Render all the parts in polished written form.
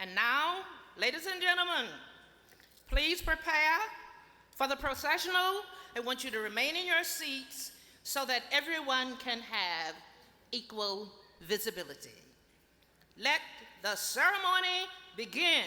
And now, ladies and gentlemen, please prepare for the processional. I want you to remain in your seats so that everyone can have equal visibility. Let the ceremony begin.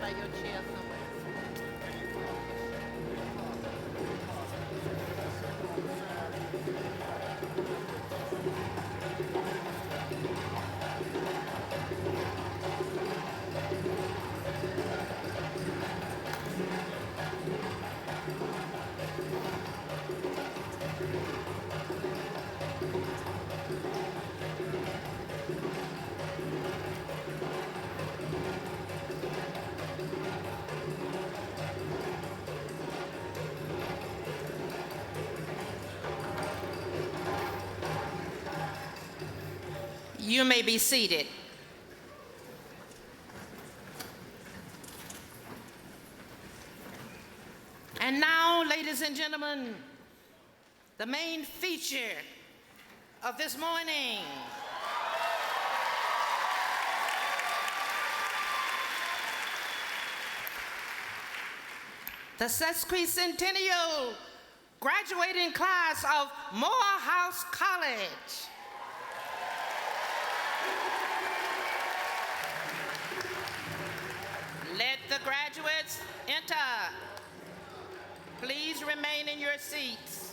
by your chair somewhere. You may be seated. And now, ladies and gentlemen, the main feature of this morning. The sesquicentennial graduating class of Morehouse College. Let the graduates enter. Please remain in your seats.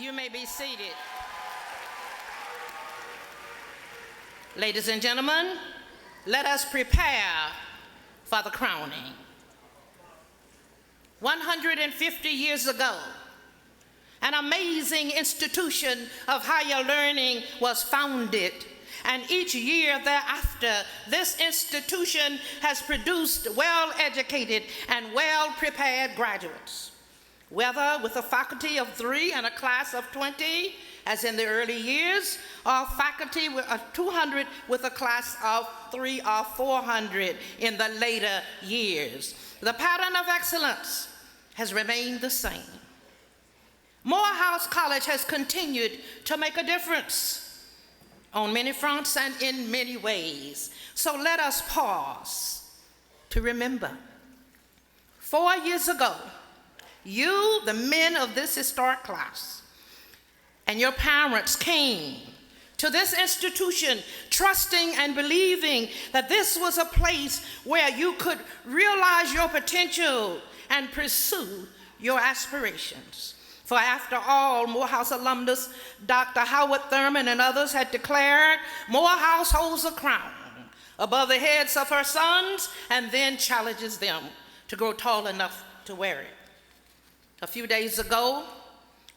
You may be seated. Ladies and gentlemen, let us prepare for the crowning. 150 years ago, an amazing institution of higher learning was founded, and each year thereafter, this institution has produced well-educated and well-prepared graduates. Whether with a faculty of 3 and a class of 20, as in the early years, or faculty of 200 with a class of 3 or 400 in the later years. The pattern of excellence has remained the same. Morehouse College has continued to make a difference on many fronts and in many ways. So let us pause to remember. 4 years ago, you, the men of this historic class, and your parents came to this institution trusting and believing that this was a place where you could realize your potential and pursue your aspirations. For after all, Morehouse alumnus Dr. Howard Thurman and others had declared, Morehouse holds a crown above the heads of her sons and then challenges them to grow tall enough to wear it. A few days ago,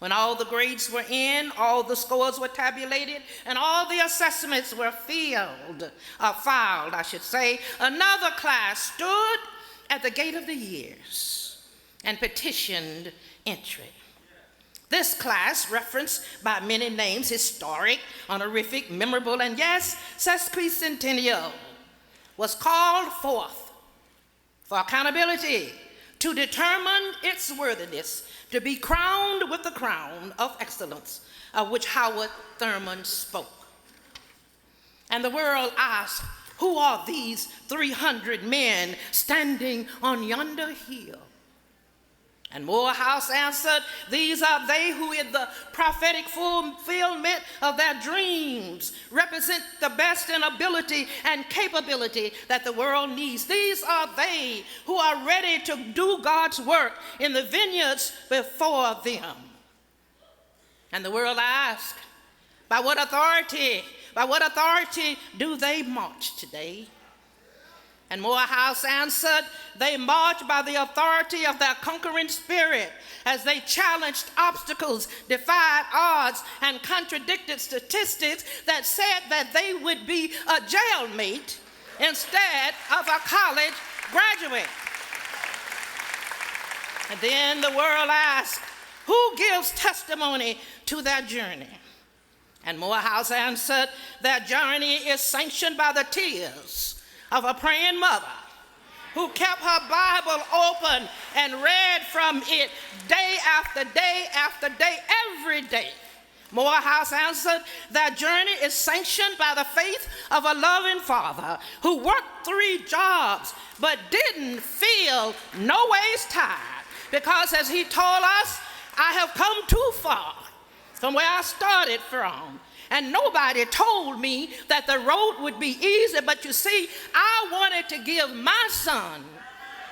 when all the grades were in, all the scores were tabulated, and all the assessments were filed, another class stood at the gate of the years and petitioned entry. This class, referenced by many names, historic, honorific, memorable, and yes, sesquicentennial, was called forth for accountability to determine its worthiness to be crowned with the crown of excellence, of which Howard Thurman spoke. And the world asked, who are these 300 men standing on yonder hill? And Morehouse answered, these are they who in the prophetic fulfillment of their dreams represent the best in ability and capability that the world needs. These are they who are ready to do God's work in the vineyards before them. And the world asked, by what authority do they march today? And Morehouse answered, they march by the authority of their conquering spirit as they challenged obstacles, defied odds, and contradicted statistics that said that they would be a jailmate instead of a college graduate. And then the world asked, who gives testimony to their journey? And Morehouse answered, their journey is sanctioned by the tears of a praying mother who kept her Bible open and read from it day after day after day, every day. Morehouse answered, that journey is sanctioned by the faith of a loving father who worked 3 jobs but didn't feel no ways tired, because as he told us, I have come too far from where I started from. And nobody told me that the road would be easy, but you see, I wanted to give my son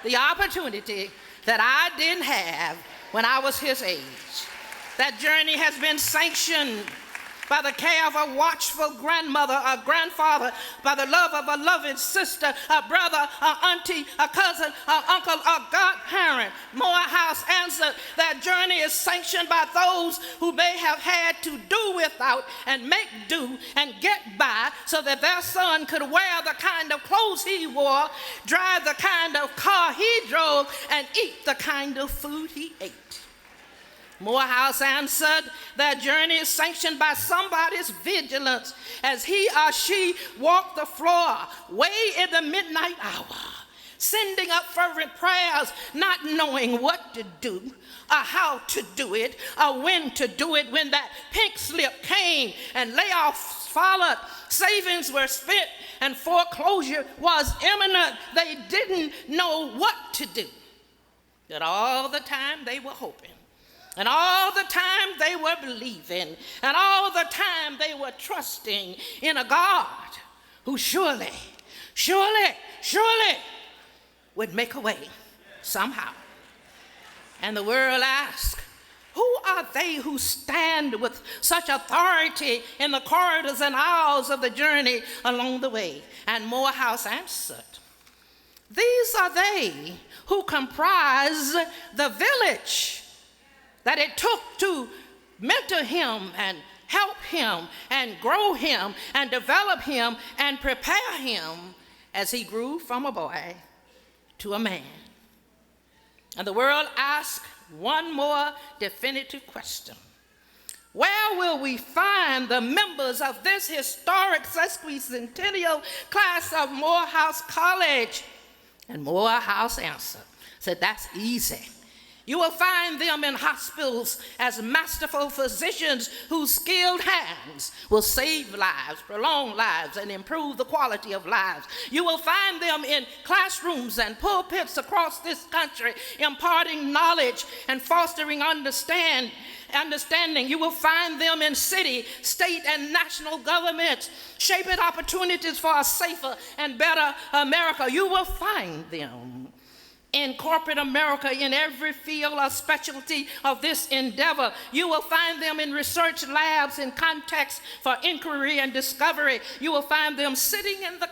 the opportunity that I didn't have when I was his age. That journey has been sanctioned by the care of a watchful grandmother, a grandfather, by the love of a loving sister, a brother, a auntie, a cousin, a uncle, a godparent. Morehouse answered, that journey is sanctioned by those who may have had to do without and make do and get by so that their son could wear the kind of clothes he wore, drive the kind of car he drove, and eat the kind of food he ate. Morehouse answered, that journey is sanctioned by somebody's vigilance as he or she walked the floor way in the midnight hour, sending up fervent prayers, not knowing what to do or how to do it or when to do it. When that pink slip came and layoffs followed, savings were spent and foreclosure was imminent, they didn't know what to do. But all the time they were hoping. And all the time they were believing, and all the time they were trusting in a God who surely would make a way somehow. And the world asked, Who are they who stand with such authority in the corridors and aisles of the journey along the way? And Morehouse answered, these are they who comprise the village that it took to mentor him and help him and grow him and develop him and prepare him as he grew from a boy to a man. And the world asked one more definitive question. Where will we find the members of this historic sesquicentennial class of Morehouse College? And Morehouse answered, said, that's easy. You will find them in hospitals as masterful physicians whose skilled hands will save lives, prolong lives, and improve the quality of lives. You will find them in classrooms and pulpits across this country, imparting knowledge and fostering understanding. You will find them in city, state, and national governments, shaping opportunities for a safer and better America. You will find them in corporate America, in every field or specialty of this endeavor. You will find them in research labs, in contexts for inquiry and discovery. You will find them sitting in the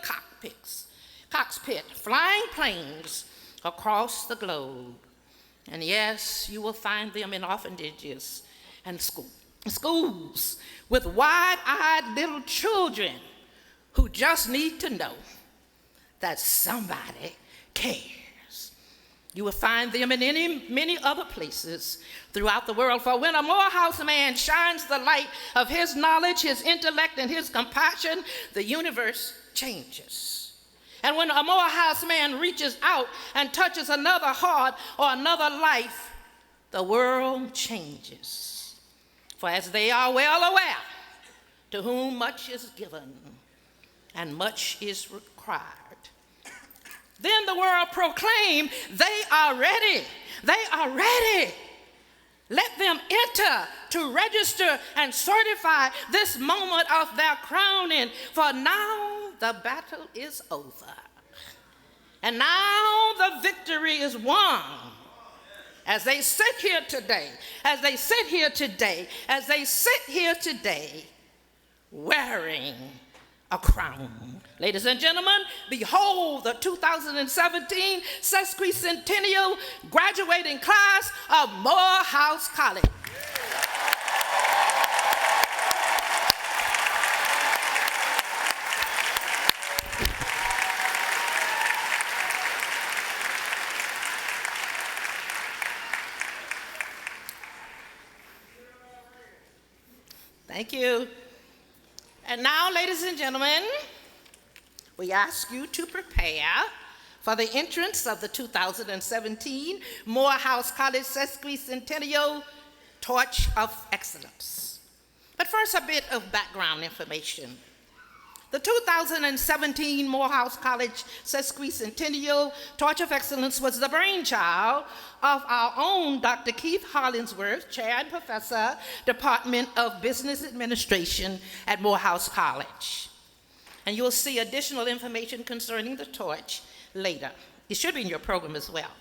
cockpit, flying planes across the globe. And yes, you will find them in orphanages and schools with wide-eyed little children who just need to know that somebody cares. You will find them in many other places throughout the world. For when a Morehouse man shines the light of his knowledge, his intellect, and his compassion, the universe changes. And when a Morehouse man reaches out and touches another heart or another life, the world changes. For as they are well aware, to whom much is given and much is required, then the world proclaimed, they are ready. They are ready. Let them enter to register and certify this moment of their crowning. For now the battle is over. And now the victory is won. As they sit here today, wearing a crown. Ladies and gentlemen, behold the 2017 sesquicentennial graduating class of Morehouse College. Thank you. And now, ladies and gentlemen, we ask you to prepare for the entrance of the 2017 Morehouse College Sesquicentennial Torch of Excellence. But first, a bit of background information. The 2017 Morehouse College Sesquicentennial Torch of Excellence was the brainchild of our own Dr. Keith Hollingsworth, Chair and Professor, Department of Business Administration at Morehouse College. And you'll see additional information concerning the torch later. It should be in your program as well.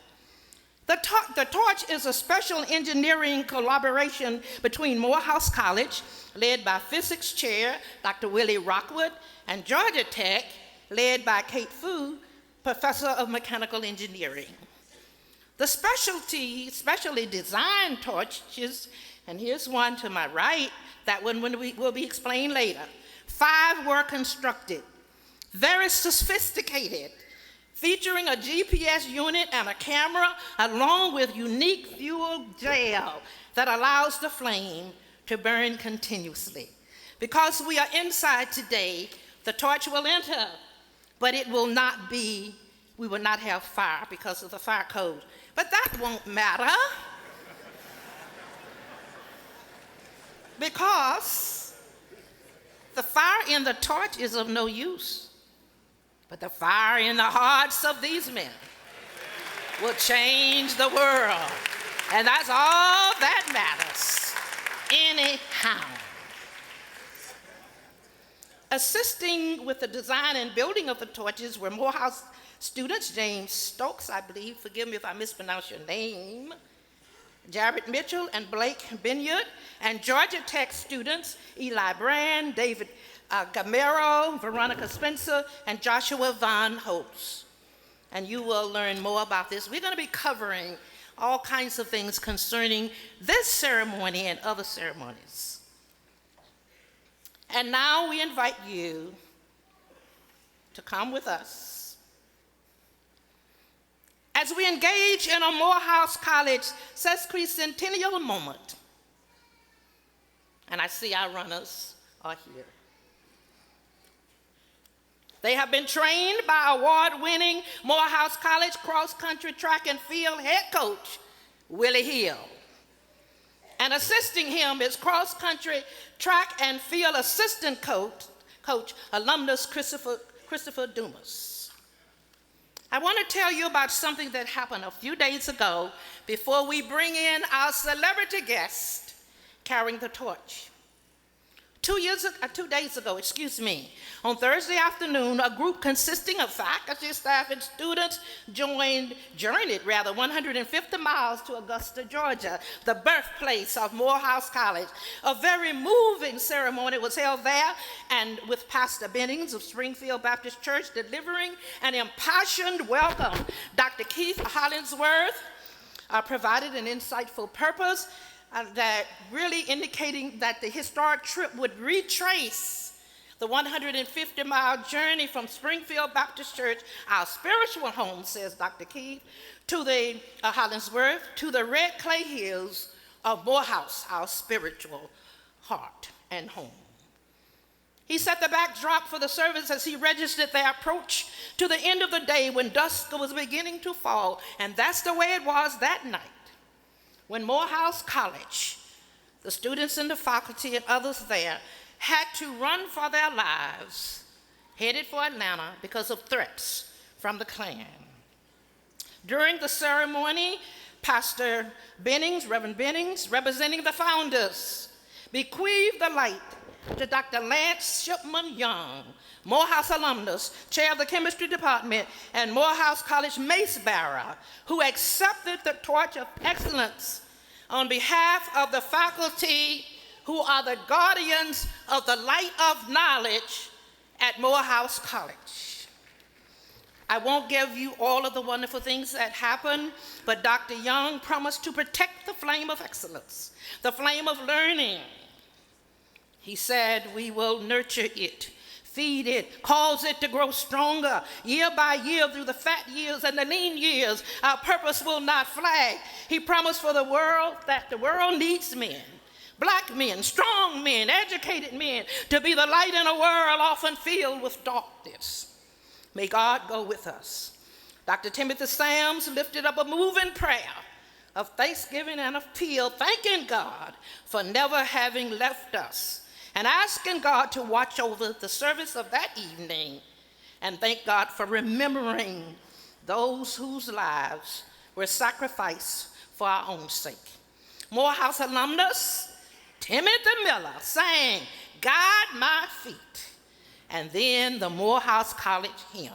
The torch is a special engineering collaboration between Morehouse College, led by Physics Chair Dr. Willie Rockwood, and Georgia Tech, led by Kate Fu, Professor of Mechanical Engineering. The specially designed torches, and here's one to my right, that one will be explained later. 5 were constructed, very sophisticated, featuring a GPS unit and a camera, along with unique fuel gel that allows the flame to burn continuously. Because we are inside today, the torch will enter, but it will not be, we will not have fire because of the fire code. But that won't matter, because the fire in the torch is of no use. But the fire in the hearts of these men will change the world. And that's all that matters, anyhow. Assisting with the design and building of the torches were Morehouse students, James Stokes, I believe, forgive me if I mispronounce your name, Jared Mitchell and Blake Binyard, and Georgia Tech students Eli Brand, David Gamero, Veronica Spencer, and Joshua Von Holtz. And you will learn more about this. We're going to be covering all kinds of things concerning this ceremony and other ceremonies. And now we invite you to come with us as we engage in a Morehouse College sesquicentennial moment. And I see our runners are here. They have been trained by award-winning Morehouse College cross-country track and field head coach, Willie Hill. And assisting him is cross-country track and field assistant coach alumnus Christopher Dumas. I want to tell you about something that happened a few days ago before we bring in our celebrity guest carrying the torch. 2 days ago, on Thursday afternoon, a group consisting of faculty, staff, and students journeyed 150 miles to Augusta, Georgia, the birthplace of Morehouse College. A very moving ceremony was held there, and with Pastor Bennings of Springfield Baptist Church delivering an impassioned welcome. Dr. Keith Hollingsworth provided an insightful purpose that really indicating that the historic trip would retrace the 150-mile journey from Springfield Baptist Church, our spiritual home, says Dr. Keith, to the Hollingsworth, to the red clay hills of Morehouse, our spiritual heart and home. He set the backdrop for the service as he registered their approach to the end of the day when dusk was beginning to fall, and that's the way it was that night. When Morehouse College, the students and the faculty and others there had to run for their lives, headed for Atlanta because of threats from the Klan. During the ceremony, Pastor Bennings, Reverend Bennings, representing the founders, bequeathed the light to Dr. Lance Shipman Young, Morehouse alumnus, chair of the chemistry department, and Morehouse College mace bearer, who accepted the torch of excellence on behalf of the faculty who are the guardians of the light of knowledge at Morehouse College. I won't give you all of the wonderful things that happened, but Dr. Young promised to protect the flame of excellence, the flame of learning. He said, we will nurture it, feed it, cause it to grow stronger year by year through the fat years and the lean years. Our purpose will not flag. He promised for the world that the world needs men, black men, strong men, educated men, to be the light in a world often filled with darkness. May God go with us. Dr. Timothy Sams lifted up a moving prayer of thanksgiving and appeal, thanking God for never having left us, and asking God to watch over the service of that evening, and thank God for remembering those whose lives were sacrificed for our own sake. Morehouse alumnus Timothy Miller sang, "Guide My Feet," and then the Morehouse College hymn.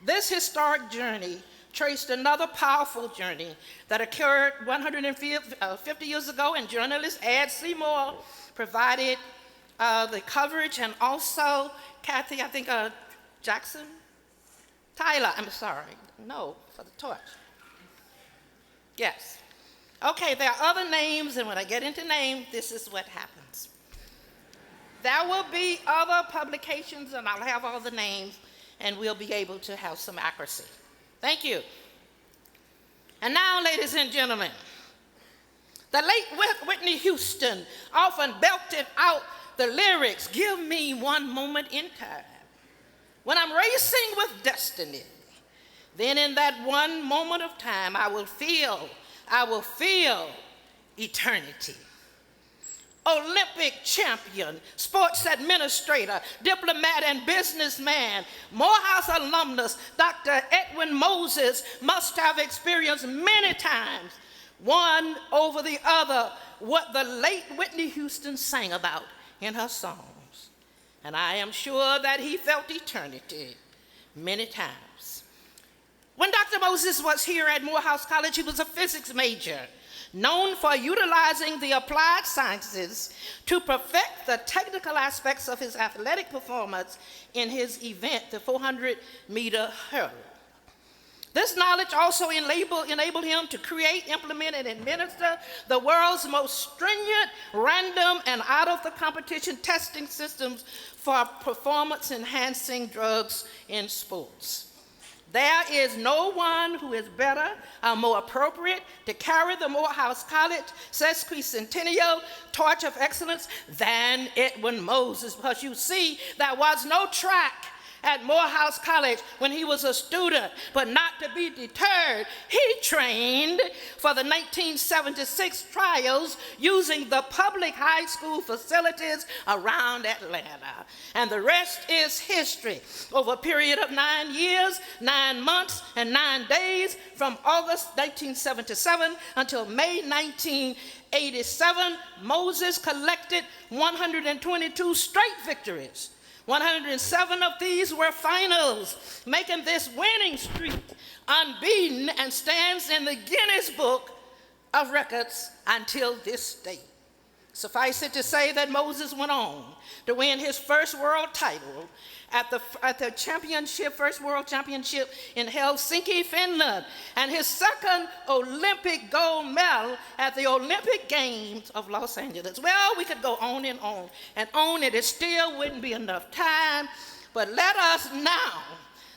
This historic journey traced another powerful journey that occurred 150 years ago, and journalist Ed Seymour provided the coverage, and also Kathy, Tyler, for the torch. Yes. Okay, there are other names, and when I get into names, this is what happens. There will be other publications, and I'll have all the names, and we'll be able to have some accuracy. Thank you. And now, ladies and gentlemen, the late Whitney Houston often belted out the lyrics, "Give me one moment in time when I'm racing with destiny. Then in that one moment of time, I will feel eternity." Olympic champion, sports administrator, diplomat, and businessman, Morehouse alumnus Dr. Edwin Moses must have experienced many times, one over the other, what the late Whitney Houston sang about in her songs. And I am sure that he felt eternity many times. When Dr. Moses was here at Morehouse College, he was a physics major, known for utilizing the applied sciences to perfect the technical aspects of his athletic performance in his event, the 400-meter hurdle. This knowledge also enabled him to create, implement, and administer the world's most stringent, random, and out-of-the-competition testing systems for performance-enhancing drugs in sports. There is no one who is better or more appropriate to carry the Morehouse College sesquicentennial torch of excellence than Edwin Moses, because you see, there was no track at Morehouse College when he was a student, but not to be deterred, he trained for the 1976 trials using the public high school facilities around Atlanta. And the rest is history. Over a period of 9 years, 9 months, and 9 days, from August 1977 until May 1987, Moses collected 122 straight victories. 107 of these were finals, making this winning streak unbeaten and stands in the Guinness Book of Records until this day. Suffice it to say that Moses went on to win his first world title at the first world championship in Helsinki, Finland, and his second Olympic gold medal at the Olympic Games of Los Angeles. Well, we could go on and on, and it still wouldn't be enough time, but let us now,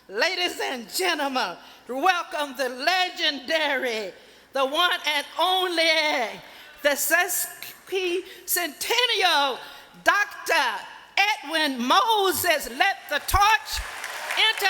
ladies and gentlemen, welcome the legendary, the one and only, the sesquicentennial Dr. Edwin Moses. Let the torch enter.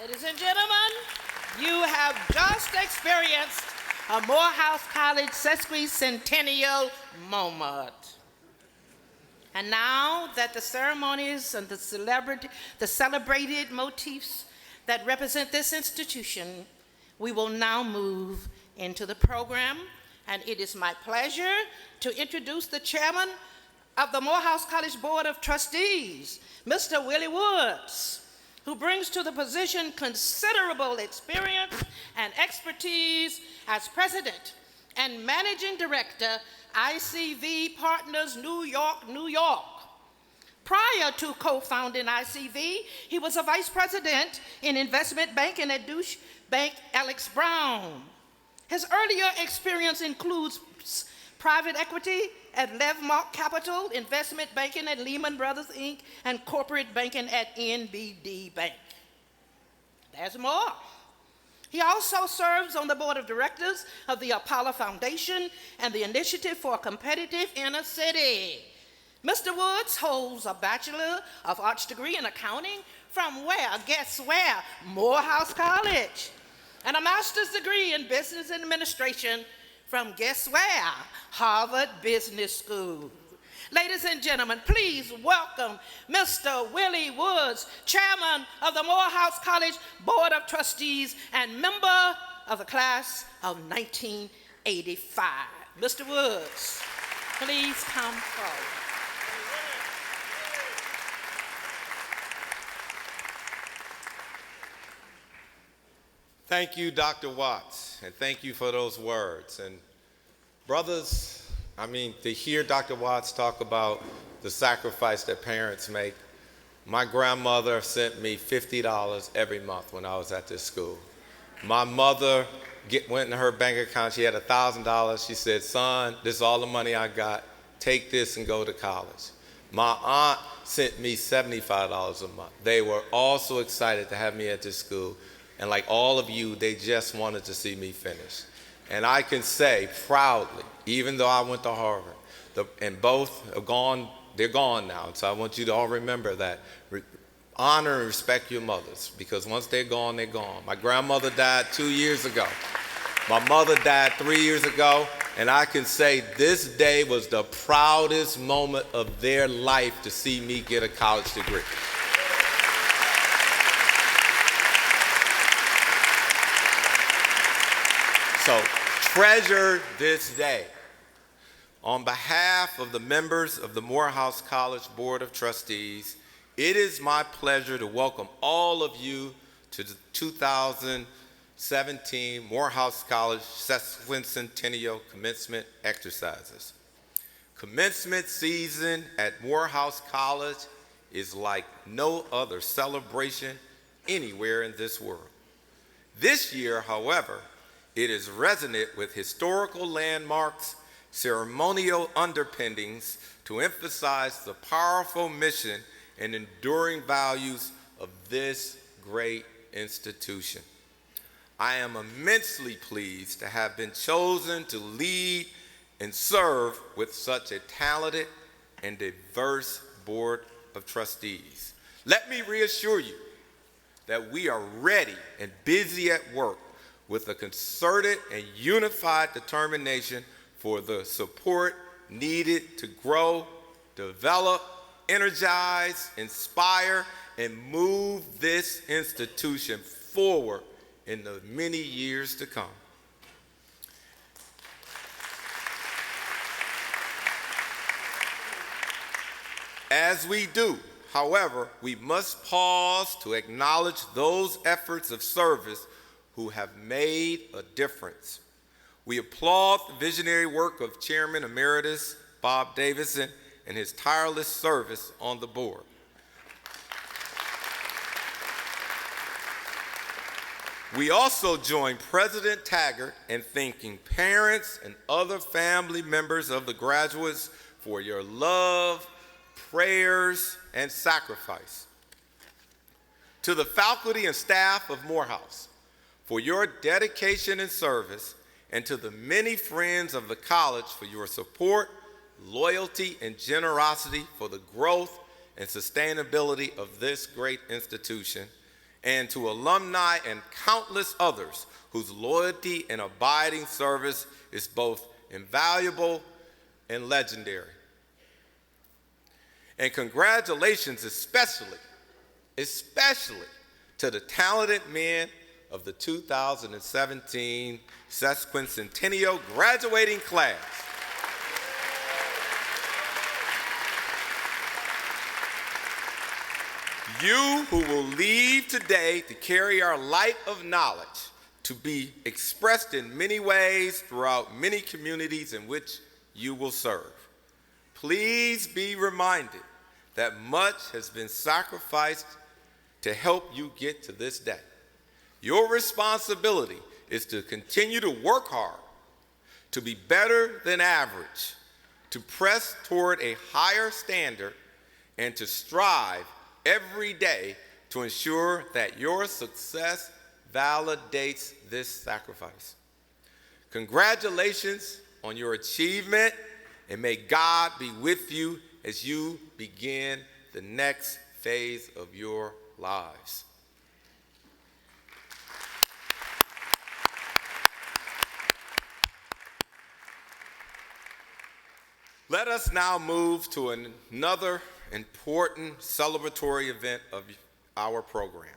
Ladies and gentlemen, you have just experienced a Morehouse College sesquicentennial moment. And now that the ceremonies and the celebrated motifs that represent this institution, we will now move into the program. And it is my pleasure to introduce the chairman of the Morehouse College Board of Trustees, Mr. Willie Woods, who brings to the position considerable experience and expertise as president and managing director, ICV Partners, New York, New York. Prior to co-founding ICV, he was a vice president in investment banking at Deutsche Bank Alex Brown. His earlier experience includes private equity at Levmark Capital, investment banking at Lehman Brothers, Inc., and corporate banking at NBD Bank. There's more. He also serves on the board of directors of the Apollo Foundation and the Initiative for a Competitive Inner City. Mr. Woods holds a Bachelor of Arts degree in accounting from where? Guess where? Morehouse College. And a master's degree in business administration from guess where? Harvard Business School. Ladies and gentlemen, please welcome Mr. Willie Woods, chairman of the Morehouse College Board of Trustees and member of the class of 1985. Mr. Woods, please come forward. Thank you, Dr. Watts, and thank you for those words. And brothers, to hear Dr. Watts talk about the sacrifice that parents make, my grandmother sent me $50 every month when I was at this school. My mother went in her bank account, she had $1,000. She said, son, this is all the money I got. Take this and go to college. My aunt sent me $75 a month. They were all so excited to have me at this school. And like all of you, they just wanted to see me finish. And I can say proudly, even though I went to Harvard, and both are gone, they're gone now. So I want you to all remember that. Honor and respect your mothers, because once they're gone, they're gone. My grandmother died 2 years ago. My mother died 3 years ago, and I can say this day was the proudest moment of their life to see me get a college degree. So treasure this day. On behalf of the members of the Morehouse College Board of Trustees, it is my pleasure to welcome all of you to the 2017 Morehouse College Sesquicentennial Commencement Exercises. Commencement season at Morehouse College is like no other celebration anywhere in this world. This year, however, it is resonant with historical landmarks, ceremonial underpinnings to emphasize the powerful mission and enduring values of this great institution. I am immensely pleased to have been chosen to lead and serve with such a talented and diverse board of trustees. Let me reassure you that we are ready and busy at work with a concerted and unified determination for the support needed to grow, develop, energize, inspire, and move this institution forward in the many years to come. As we do, however, we must pause to acknowledge those efforts of service who have made a difference. We applaud the visionary work of Chairman Emeritus Bob Davidson and his tireless service on the board. We also join President Taggart in thanking parents and other family members of the graduates for your love, prayers, and sacrifice. To the faculty and staff of Morehouse, for your dedication and service, and to the many friends of the college for your support, loyalty, and generosity for the growth and sustainability of this great institution, and to alumni and countless others whose loyalty and abiding service is both invaluable and legendary. And congratulations especially to the talented men of the 2017 Sesquicentennial graduating class. You who will leave today to carry our light of knowledge to be expressed in many ways throughout many communities in which you will serve. Please be reminded that much has been sacrificed to help you get to this day. Your responsibility is to continue to work hard, to be better than average, to press toward a higher standard, and to strive every day to ensure that your success validates this sacrifice. Congratulations on your achievement, and may God be with you as you begin the next phase of your lives. Let us now move to another important celebratory event of our program.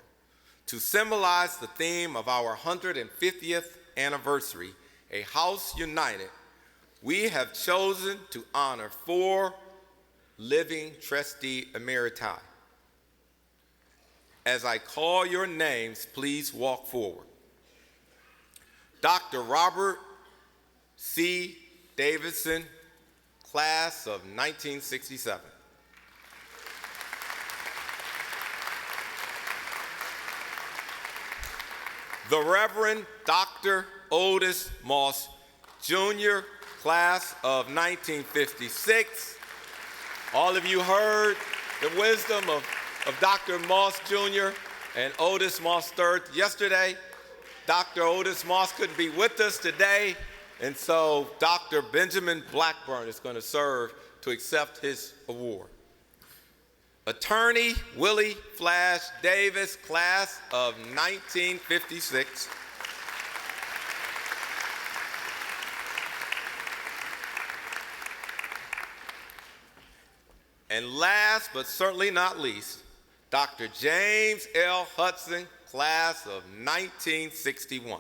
To symbolize the theme of our 150th anniversary, A House United, we have chosen to honor 4 living trustee emeriti. As I call your names, please walk forward. Dr. Robert C. Davidson, class of 1967. The Reverend Dr. Otis Moss, Jr., class of 1956. All of you heard the wisdom of Dr. Moss, Jr. and Otis Mostert. Yesterday, Dr. Otis Moss couldn't be with us today, and so Dr. Benjamin Blackburn is going to serve to accept his award. Attorney Willie Flash Davis, class of 1956. And last but certainly not least, Dr. James L. Hudson, class of 1961.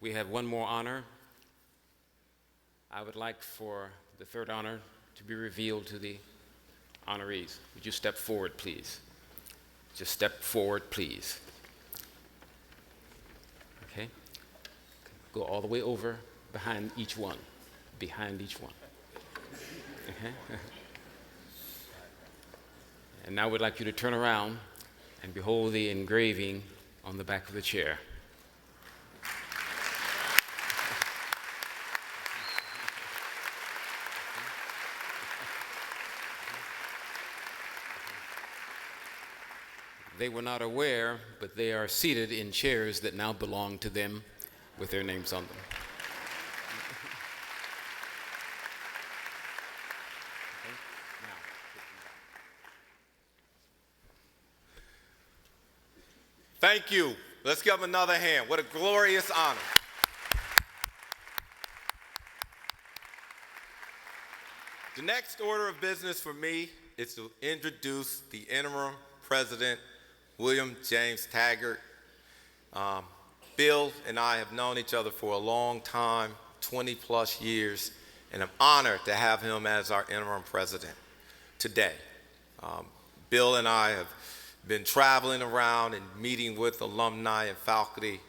We have one more honor. I would like for the third honor to be revealed to the honorees. Would you step forward, please? Just step forward, please. Okay? Go all the way over behind each one. Behind each one. Okay? And now we'd like you to turn around and behold the engraving on the back of the chair. They were not aware, but they are seated in chairs that now belong to them with their names on them. Thank you. Let's give them another hand. What a glorious honor. The next order of business for me is to introduce the interim president, William James Taggart. Bill and I have known each other for a long time, 20 plus years, and I'm honored to have him as our interim president today. Bill and I have been traveling around and meeting with alumni and faculty,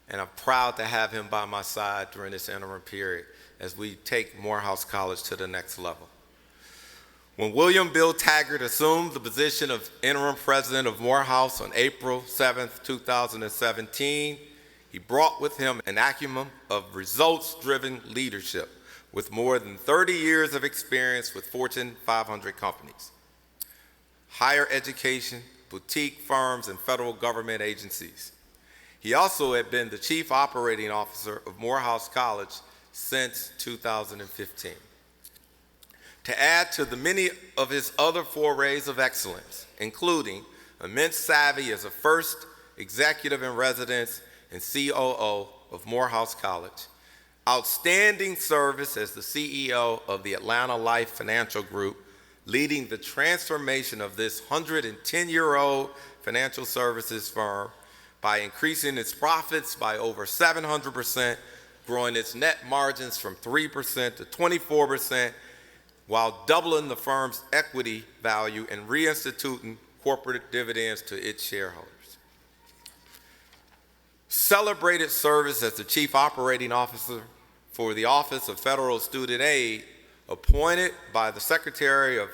and I'm proud to have him by my side during this interim period as we take Morehouse College to the next level. When William Bill Taggart assumed the position of interim president of Morehouse on April 7th, 2017, he brought with him an acumen of results-driven leadership with more than 30 years of experience with Fortune 500 companies, higher education, boutique firms, and federal government agencies. He also had been the chief operating officer of Morehouse College since 2015. To add to the many of his other forays of excellence, including immense savvy as a first executive in residence and COO of Morehouse College, outstanding service as the CEO of the Atlanta Life Financial Group, leading the transformation of this 110-year-old financial services firm by increasing its profits by over 700%, growing its net margins from 3% to 24%, while doubling the firm's equity value and reinstituting corporate dividends to its shareholders. Celebrated service as the Chief Operating Officer for the Office of Federal Student Aid, appointed by the Secretary of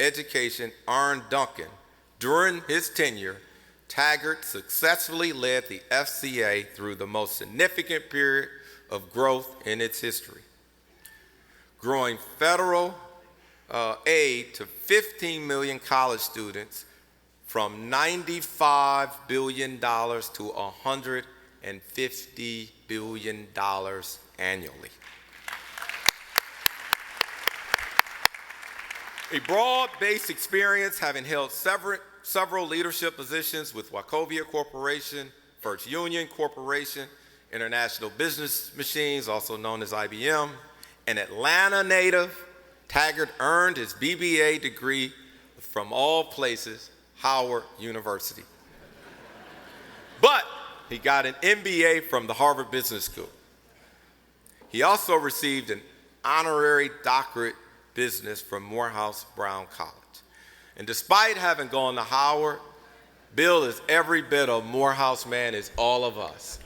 Education, Arne Duncan. During his tenure, Taggart successfully led the FCA through the most significant period of growth in its history, growing federal aid to 15 million college students from $95 billion to $150 billion annually. A broad-based experience, having held several leadership positions with Wachovia Corporation, First Union Corporation, International Business Machines, also known as IBM, an Atlanta native, Taggart earned his BBA degree from all places, Howard University. But he got an MBA from the Harvard Business School. He also received an honorary doctorate business from Morehouse Brown College. And despite having gone to Howard, Bill is every bit a Morehouse man as all of us.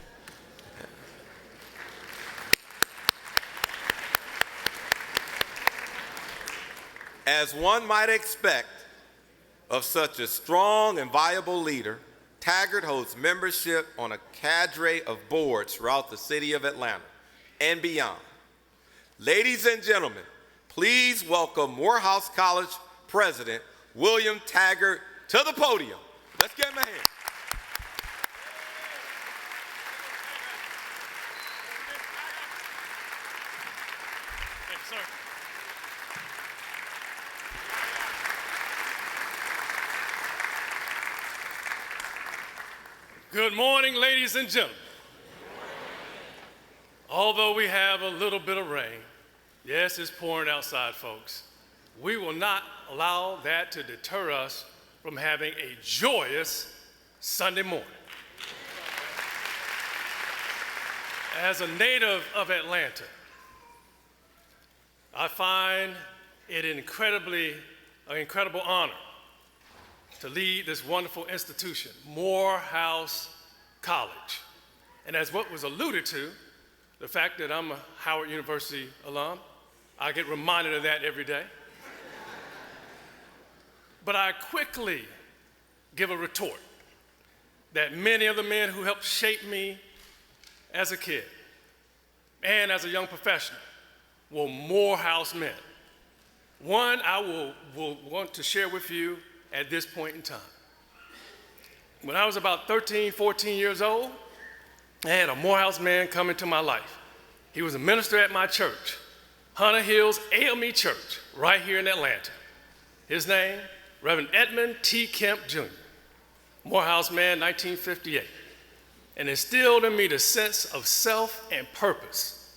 As one might expect of such a strong and viable leader, Taggart holds membership on a cadre of boards throughout the city of Atlanta and beyond. Ladies and gentlemen, please welcome Morehouse College President William Taggart to the podium. Let's give him a hand. Thank you, sir. Good morning, ladies and gentlemen. Although we have a little bit of rain, yes, it's pouring outside, folks, we will not allow that to deter us from having a joyous Sunday morning. As a native of Atlanta, I find it an incredible honor to lead this wonderful institution, Morehouse College. And as what was alluded to, the fact that I'm a Howard University alum, I get reminded of that every day. But I quickly give a retort that many of the men who helped shape me as a kid and as a young professional were Morehouse men. One I will want to share with you at this point in time. When I was about 13, 14 years old, I had a Morehouse man come into my life. He was a minister at my church, Hunter Hills AME Church, right here in Atlanta. His name, Reverend Edmund T. Kemp Jr., Morehouse man, 1958, and instilled in me the sense of self and purpose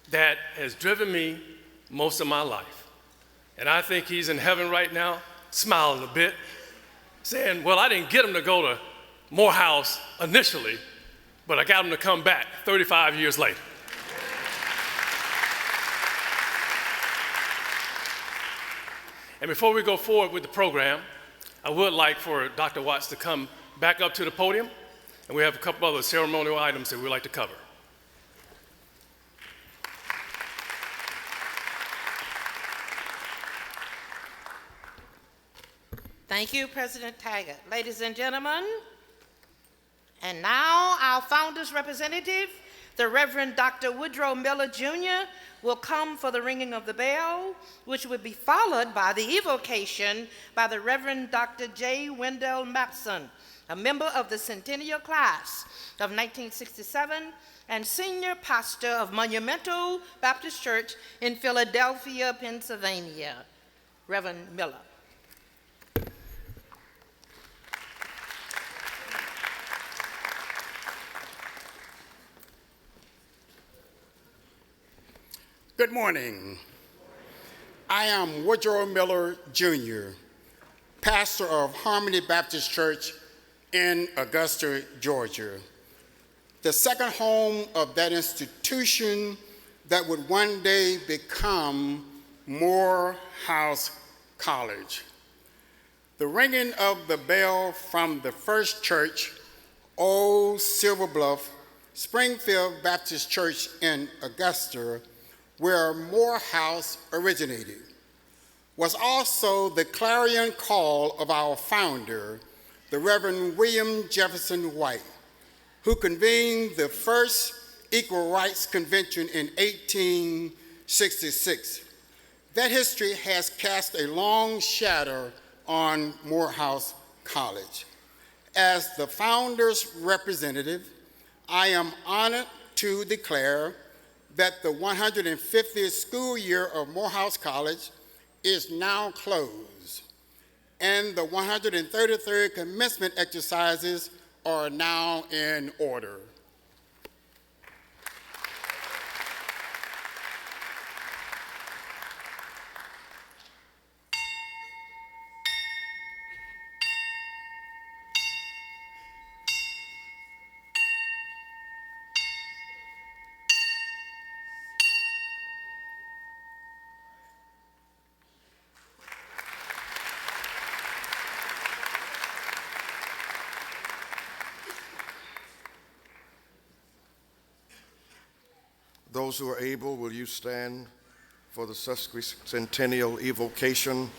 that has driven me most of my life. And I think he's in heaven right now, smiling a bit, saying, well, I didn't get him to go to Morehouse initially, but I got him to come back 35 years later. And before we go forward with the program, I would like for Dr. Watts to come back up to the podium, and we have a couple other ceremonial items that we'd like to cover. Thank you, President Taggart. Ladies and gentlemen, and now our founder's representative, the Reverend Dr. Woodrow Miller Jr., will come for the ringing of the bell, which will be followed by the evocation by the Reverend Dr. J. Wendell Mapson, a member of the Centennial Class of 1967 and senior pastor of Monumental Baptist Church in Philadelphia, Pennsylvania. Reverend Miller. Good morning. I am Woodrow Miller Jr., pastor of Harmony Baptist Church in Augusta, Georgia, the second home of that institution that would one day become Morehouse College. The ringing of the bell from the first church, Old Silver Bluff, Springfield Baptist Church in Augusta, where Morehouse originated, was also the clarion call of our founder, the Reverend William Jefferson White, who convened the first Equal Rights Convention in 1866. That history has cast a long shadow on Morehouse College. As the founder's representative, I am honored to declare that the 150th school year of Morehouse College is now closed, and the 133rd commencement exercises are now in order. Those who are able, will you stand for the sesquicentennial evocation?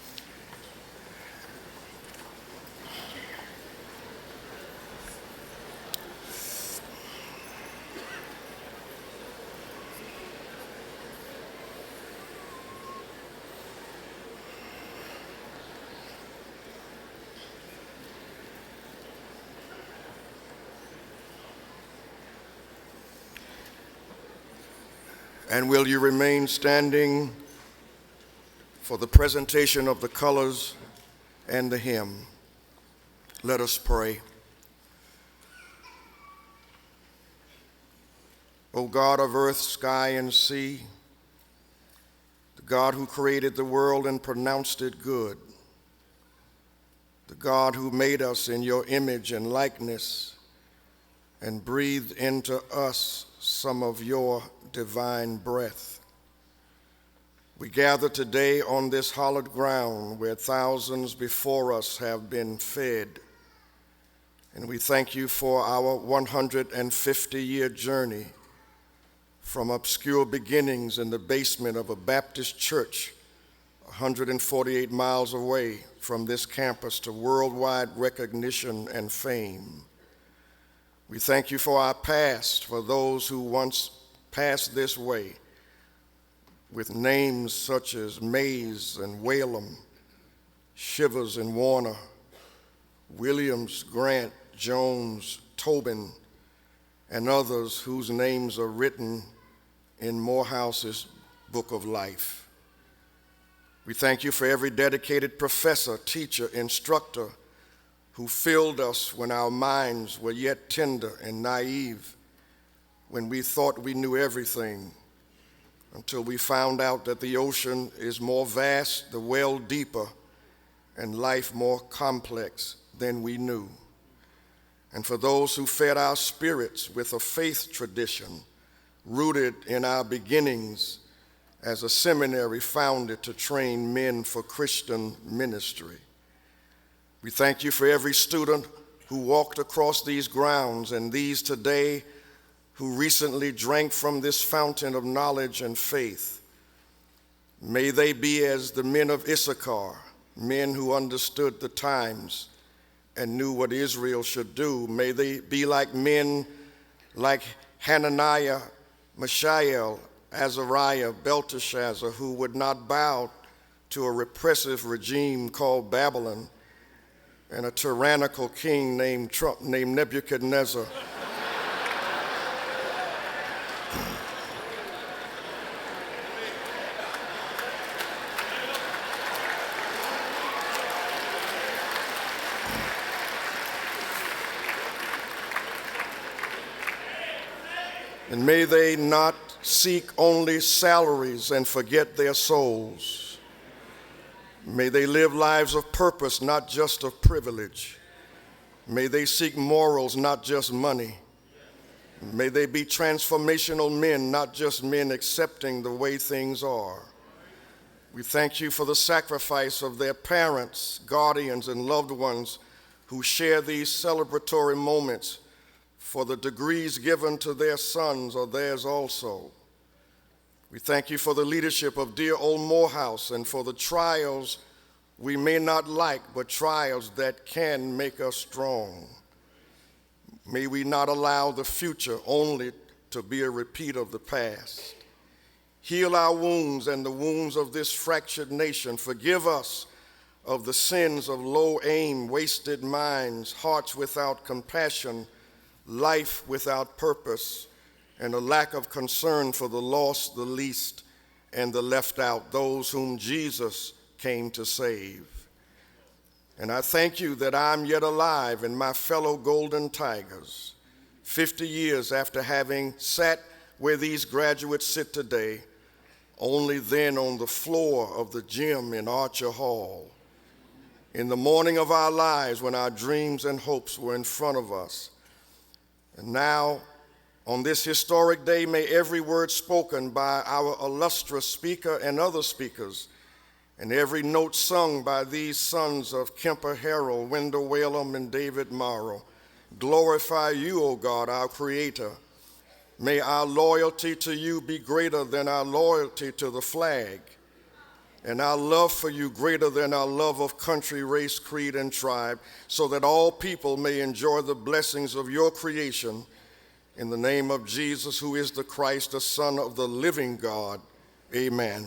And will you remain standing for the presentation of the colors and the hymn? Let us pray. O God of earth, sky, and sea, the God who created the world and pronounced it good, the God who made us in your image and likeness and breathed into us some of your divine breath. We gather today on this hallowed ground where thousands before us have been fed, and we thank you for our 150-year journey from obscure beginnings in the basement of a Baptist church 148 miles away from this campus to worldwide recognition and fame. We thank you for our past, for those who once passed this way, with names such as Mays and Whalum, Shivers and Warner, Williams, Grant, Jones, Tobin, and others whose names are written in Morehouse's Book of Life. We thank you for every dedicated professor, teacher, instructor who filled us when our minds were yet tender and naive, when we thought we knew everything, until we found out that the ocean is more vast, the well deeper, and life more complex than we knew. And for those who fed our spirits with a faith tradition rooted in our beginnings as a seminary founded to train men for Christian ministry. We thank you for every student who walked across these grounds and these today who recently drank from this fountain of knowledge and faith. May they be as the men of Issachar, men who understood the times and knew what Israel should do. May they be like men like Hananiah, Mishael, Azariah, Belteshazzar, who would not bow to a repressive regime called Babylon and a tyrannical king named Nebuchadnezzar. And may they not seek only salaries and forget their souls. May they live lives of purpose, not just of privilege. May they seek morals, not just money. May they be transformational men, not just men accepting the way things are. We thank you for the sacrifice of their parents, guardians, and loved ones who share these celebratory moments, for the degrees given to their sons are theirs also. We thank you for the leadership of dear old Morehouse and for the trials we may not like, but trials that can make us strong. May we not allow the future only to be a repeat of the past. Heal our wounds and the wounds of this fractured nation. Forgive us of the sins of low aim, wasted minds, hearts without compassion, life without purpose, and a lack of concern for the lost, the least, and the left out, those whom Jesus came to save. And I thank you that I'm yet alive and my fellow Golden Tigers, 50 years after having sat where these graduates sit today, only then on the floor of the gym in Archer Hall, in the morning of our lives when our dreams and hopes were in front of us. And now, on this historic day, may every word spoken by our illustrious speaker and other speakers, and every note sung by these sons of Kemper Harrell, Wendell Whalum, and David Morrow glorify you, O God, our Creator. May our loyalty to you be greater than our loyalty to the flag, and our love for you greater than our love of country, race, creed, and tribe, so that all people may enjoy the blessings of your creation. In the name of Jesus, who is the Christ, the Son of the living God, amen.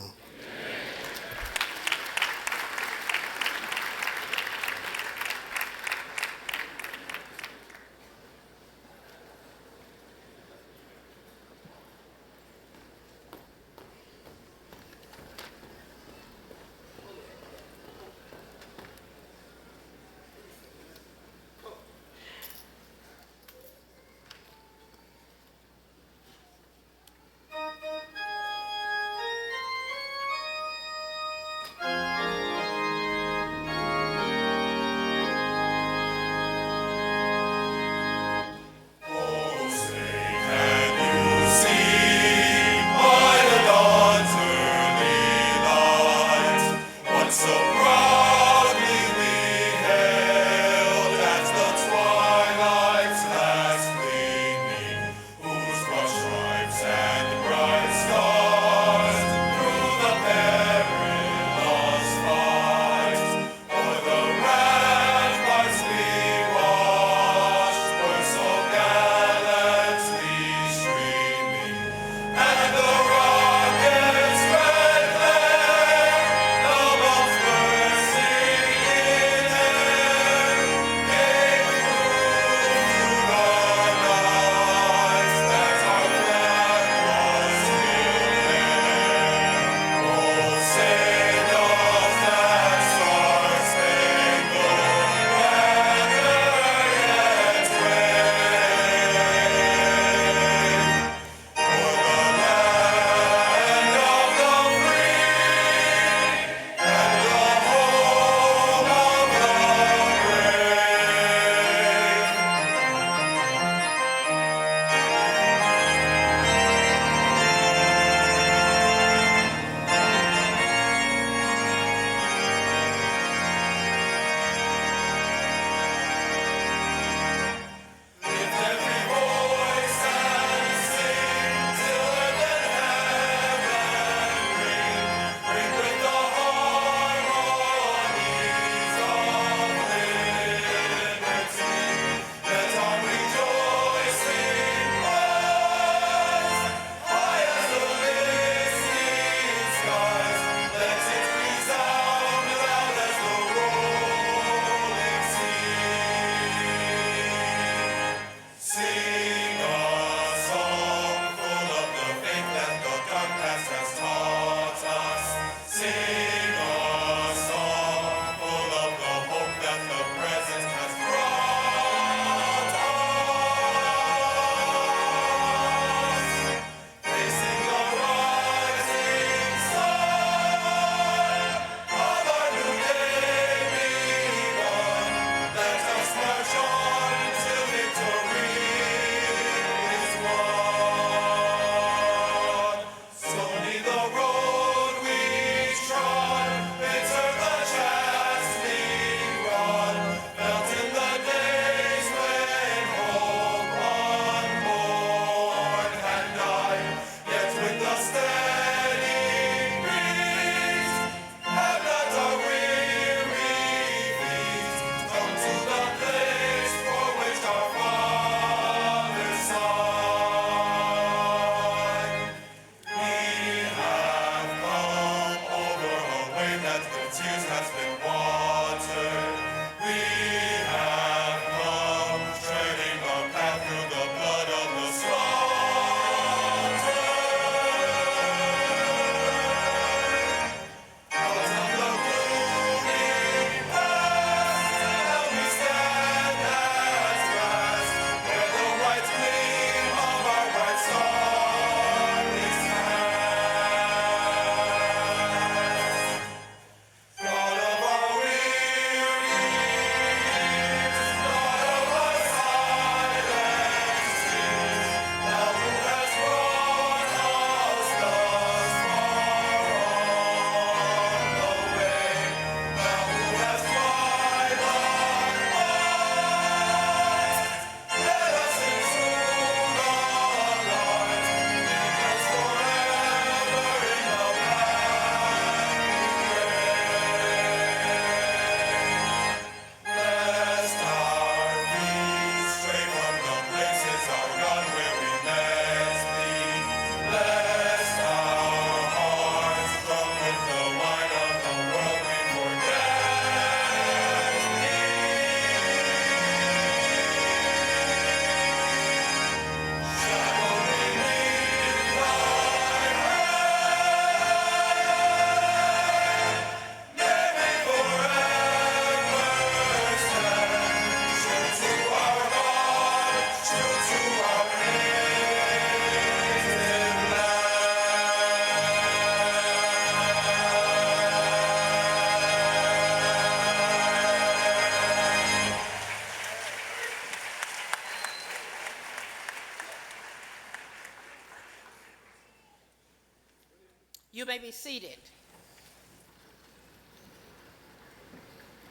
You may be seated.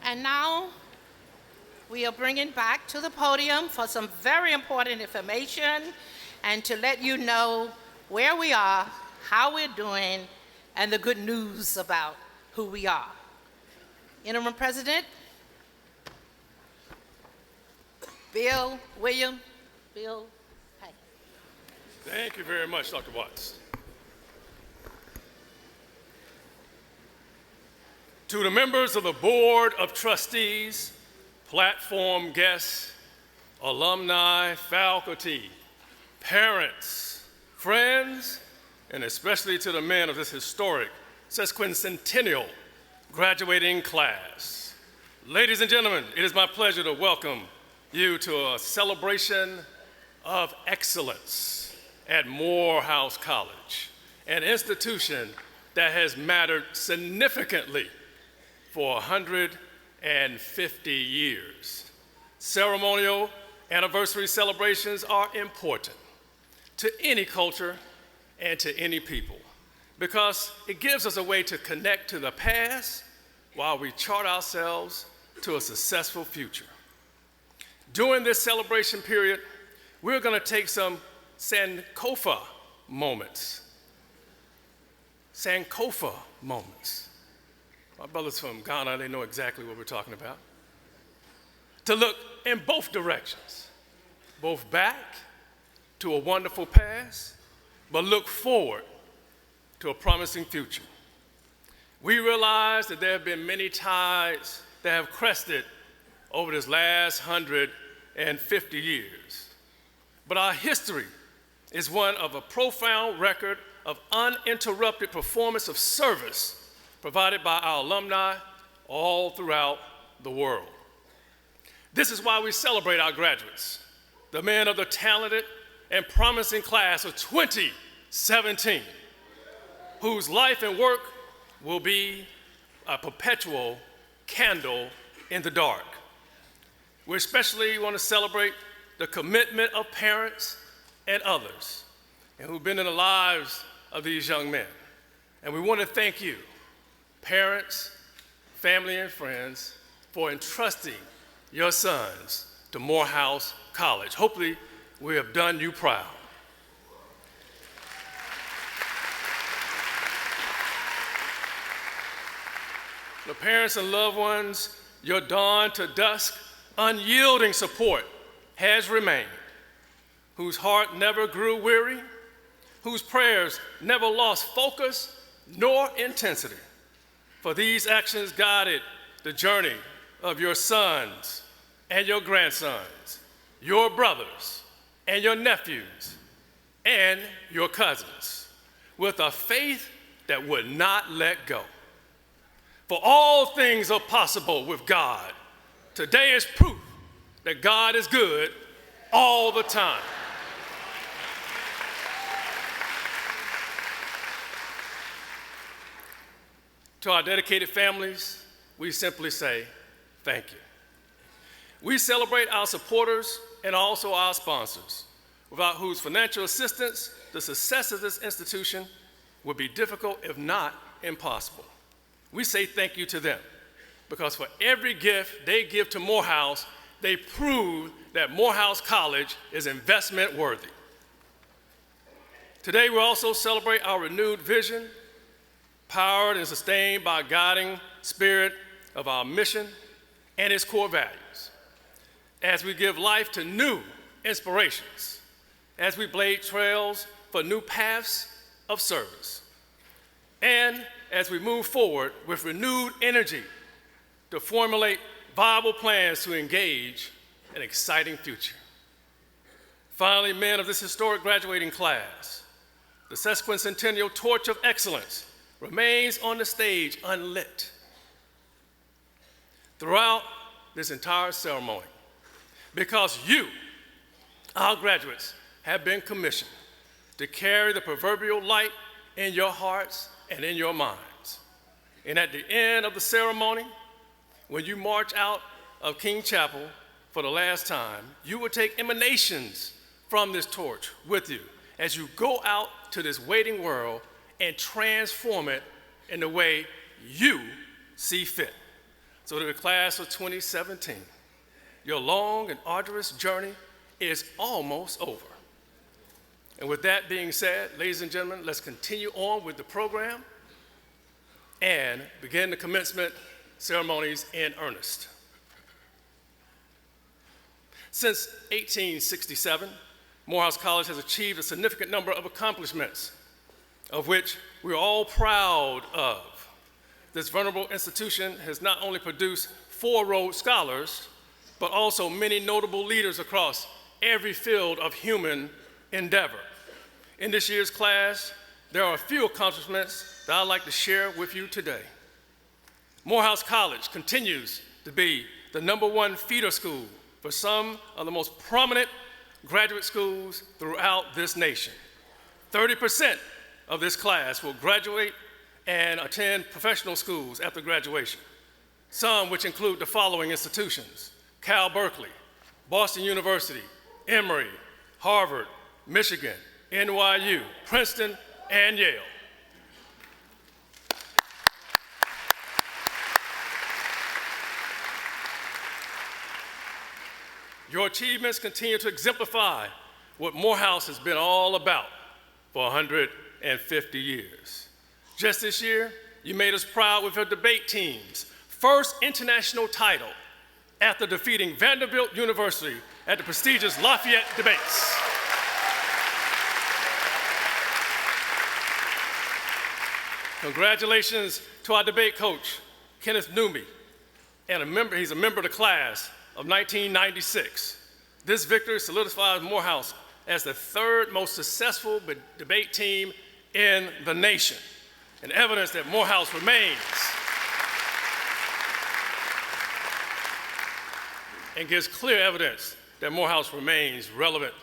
And now, we are bringing back to the podium for some very important information and to let you know where we are, how we're doing, and the good news about who we are. Interim President, Bill. Hey. Thank you very much, Dr. Watts. To the members of the Board of Trustees, platform guests, alumni, faculty, parents, friends, and especially to the men of this historic sesquicentennial graduating class. Ladies and gentlemen, it is my pleasure to welcome you to a celebration of excellence at Morehouse College, an institution that has mattered significantly for 150 years. Ceremonial anniversary celebrations are important to any culture and to any people because it gives us a way to connect to the past while we chart ourselves to a successful future. During this celebration period, we're going to take some Sankofa moments. Sankofa moments. My brothers from Ghana, they know exactly what we're talking about. To look in both directions, both back to a wonderful past, but look forward to a promising future. We realize that there have been many tides that have crested over this last 150 years. But our history is one of a profound record of uninterrupted performance of service provided by our alumni all throughout the world. This is why we celebrate our graduates, the men of the talented and promising class of 2017, whose life and work will be a perpetual candle in the dark. We especially want to celebrate the commitment of parents and others and who've been in the lives of these young men. And we want to thank you, parents, family, and friends, for entrusting your sons to Morehouse College. Hopefully, we have done you proud. The parents and loved ones, your dawn to dusk, unyielding support has remained, whose heart never grew weary, whose prayers never lost focus nor intensity. For these actions guided the journey of your sons and your grandsons, your brothers and your nephews, and your cousins, with a faith that would not let go. For all things are possible with God. Today is proof that God is good all the time. To our dedicated families, we simply say thank you. We celebrate our supporters and also our sponsors, without whose financial assistance, the success of this institution would be difficult, if not impossible. We say thank you to them, because for every gift they give to Morehouse, they prove that Morehouse College is investment worthy. Today, we also celebrate our renewed vision, powered and sustained by a guiding spirit of our mission and its core values. As we give life to new inspirations, as we blaze trails for new paths of service, and as we move forward with renewed energy to formulate viable plans to engage an exciting future. Finally, men of this historic graduating class, the sesquicentennial torch of excellence remains on the stage unlit throughout this entire ceremony, because you, our graduates, have been commissioned to carry the proverbial light in your hearts and in your minds. And at the end of the ceremony, when you march out of King Chapel for the last time, you will take emanations from this torch with you as you go out to this waiting world and transform it in the way you see fit. So to the class of 2017, your long and arduous journey is almost over. And with that being said, ladies and gentlemen, let's continue on with the program and begin the commencement ceremonies in earnest. Since 1867, Morehouse College has achieved a significant number of accomplishments, of which we're all proud of. This venerable institution has not only produced 4 Rhodes Scholars, but also many notable leaders across every field of human endeavor. In this year's class, there are a few accomplishments that I'd like to share with you today. Morehouse College continues to be the #1 feeder school for some of the most prominent graduate schools throughout this nation. 30% of this class will graduate and attend professional schools after graduation, some which include the following institutions: Cal Berkeley, Boston University, Emory, Harvard, Michigan, NYU, Princeton, and Yale. Your achievements continue to exemplify what Morehouse has been all about for 150 years. Just this year, you made us proud with your debate team's first international title after defeating Vanderbilt University at the prestigious Lafayette Debates. Congratulations to our debate coach, Kenneth Newby, and he's a member of the class of 1996. This victory solidifies Morehouse as the 3rd most successful debate team in the nation, and evidence that Morehouse remains and gives clear evidence that Morehouse remains relevant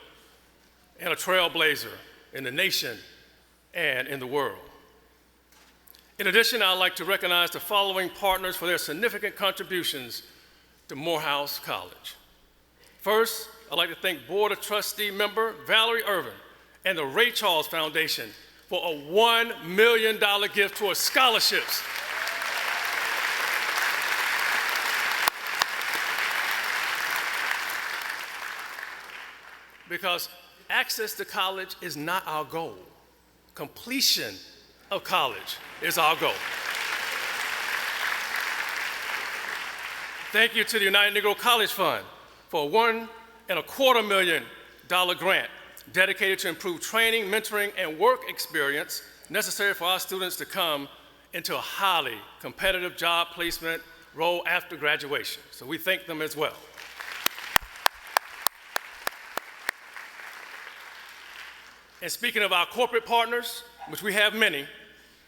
and a trailblazer in the nation and in the world. In addition, I'd like to recognize the following partners for their significant contributions to Morehouse College. First, I'd like to thank Board of Trustee member Valerie Irvin and the Ray Charles Foundation for a $1 million gift towards scholarships. Because access to college is not our goal. Completion of college is our goal. Thank you to the United Negro College Fund for a $1.25 million grant dedicated to improve training, mentoring, and work experience necessary for our students to come into a highly competitive job placement role after graduation. So we thank them as well. And speaking of our corporate partners, which we have many,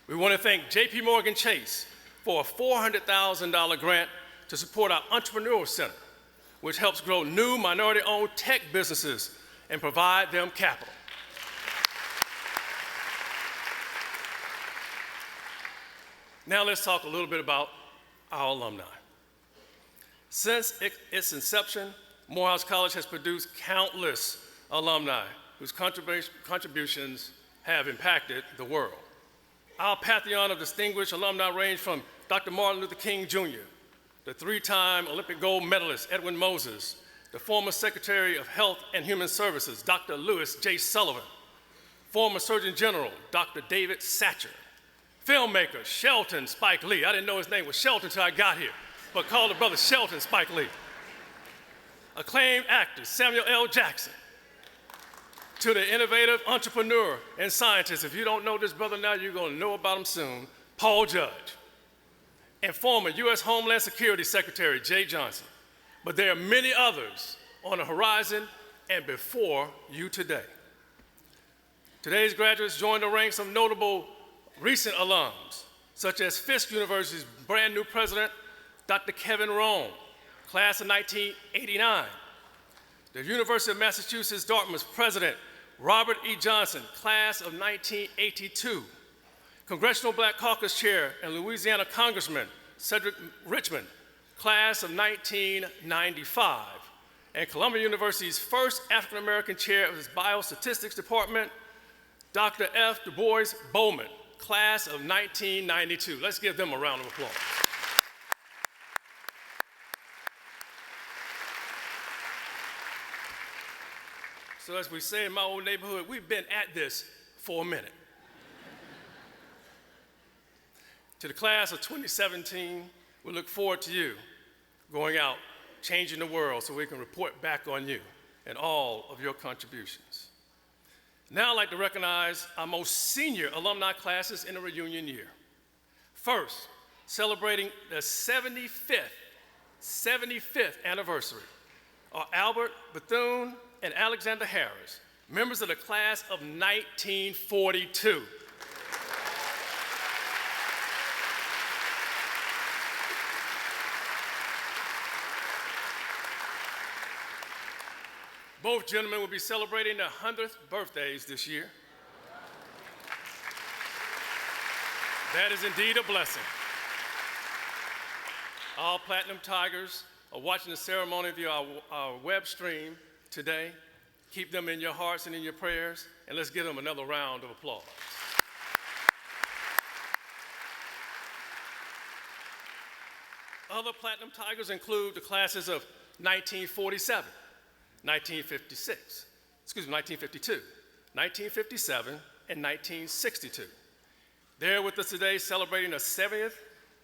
we want to thank JP Morgan Chase for a $400,000 grant to support our Entrepreneurial Center, which helps grow new minority-owned tech businesses and provide them capital. Now let's talk a little bit about our alumni. Since its inception, Morehouse College has produced countless alumni whose contributions have impacted the world. Our pantheon of distinguished alumni range from Dr. Martin Luther King Jr., the 3-time Olympic gold medalist Edwin Moses, the former Secretary of Health and Human Services, Dr. Lewis J. Sullivan, former Surgeon General, Dr. David Satcher, filmmaker Shelton Spike Lee. I didn't know his name was Shelton until I got here, but called the brother Shelton Spike Lee. Acclaimed actor Samuel L. Jackson, to the innovative entrepreneur and scientist. If you don't know this brother now, you're going to know about him soon, Paul Judge, and former U.S. Homeland Security Secretary Jay Johnson. But there are many others on the horizon and before you today. Today's graduates join the ranks of notable recent alums, such as Fisk University's brand new president, Dr. Kevin Rohn, class of 1989. The University of Massachusetts Dartmouth's president, Robert E. Johnson, class of 1982. Congressional Black Caucus Chair and Louisiana Congressman Cedric Richmond, class of 1995. And Columbia University's first African-American chair of its Biostatistics Department, Dr. F. Du Bois Bowman, class of 1992. Let's give them a round of applause. So as we say in my old neighborhood, we've been at this for a minute. To the class of 2017, we look forward to you going out, changing the world so we can report back on you and all of your contributions. Now I'd like to recognize our most senior alumni classes in the reunion year. First, celebrating the 75th anniversary are Albert Bethune and Alexander Harris, members of the class of 1942. Both gentlemen will be celebrating their 100th birthdays this year. That is indeed a blessing. All Platinum Tigers are watching the ceremony via our web stream today. Keep them in your hearts and in your prayers, and let's give them another round of applause. Other Platinum Tigers include the classes of 1947, 1952, 1957, and 1962. They're with us today celebrating the 70th,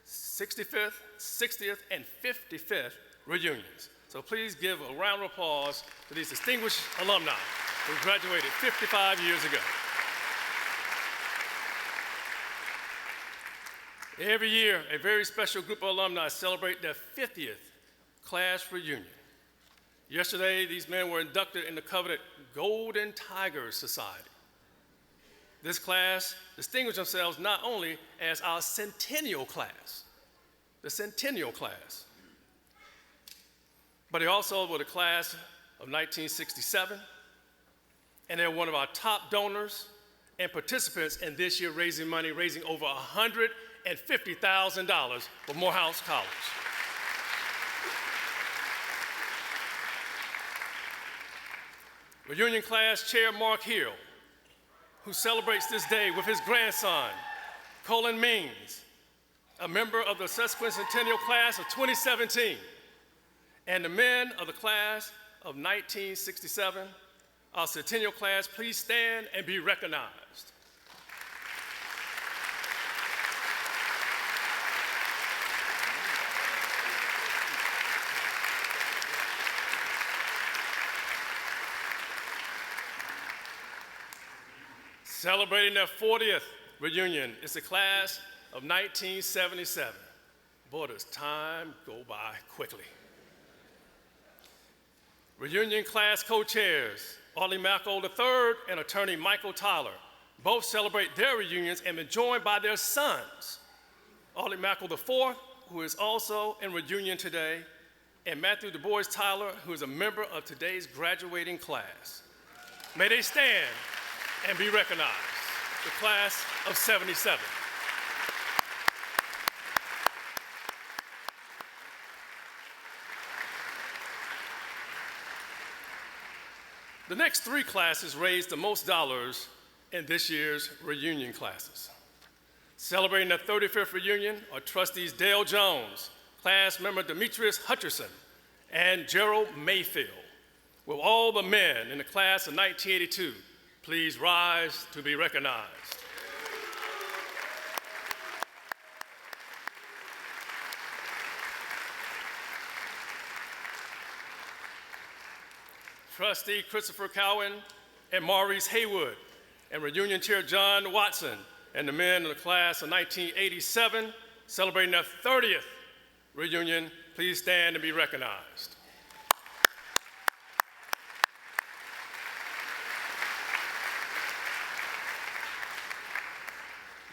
65th, 60th, and 55th reunions. So please give a round of applause to these distinguished alumni who graduated 55 years ago. Every year, a very special group of alumni celebrate their 50th class reunion. Yesterday, these men were inducted in the coveted Golden Tigers Society. This class distinguished themselves not only as our centennial class, the centennial class, but they also were the class of 1967, and they're one of our top donors and participants in this year raising money, raising over $150,000 for Morehouse College. Reunion class chair Mark Hill, who celebrates this day with his grandson, Colin Means, a member of the sesquicentennial class of 2017, and the men of the class of 1967, our centennial class, please stand and be recognized. Celebrating their 40th reunion is the class of 1977. Boy, does time go by quickly. Reunion class co-chairs, Arlie Mackel III and attorney Michael Tyler, both celebrate their reunions and been joined by their sons, Arlie Mackel IV, who is also in reunion today, and Matthew Du Bois Tyler, who is a member of today's graduating class. May they stand and be recognized, the class of 77. The next three classes raised the most dollars in this year's reunion classes. Celebrating their 35th reunion are trustees Dale Jones, class member Demetrius Hutcherson, and Gerald Mayfield. Will all the men in the class of 1982 please rise to be recognized? Trustee Christopher Cowan and Maurice Haywood, and reunion chair John Watson, and the men of the class of 1987, celebrating their 30th reunion, please stand and be recognized.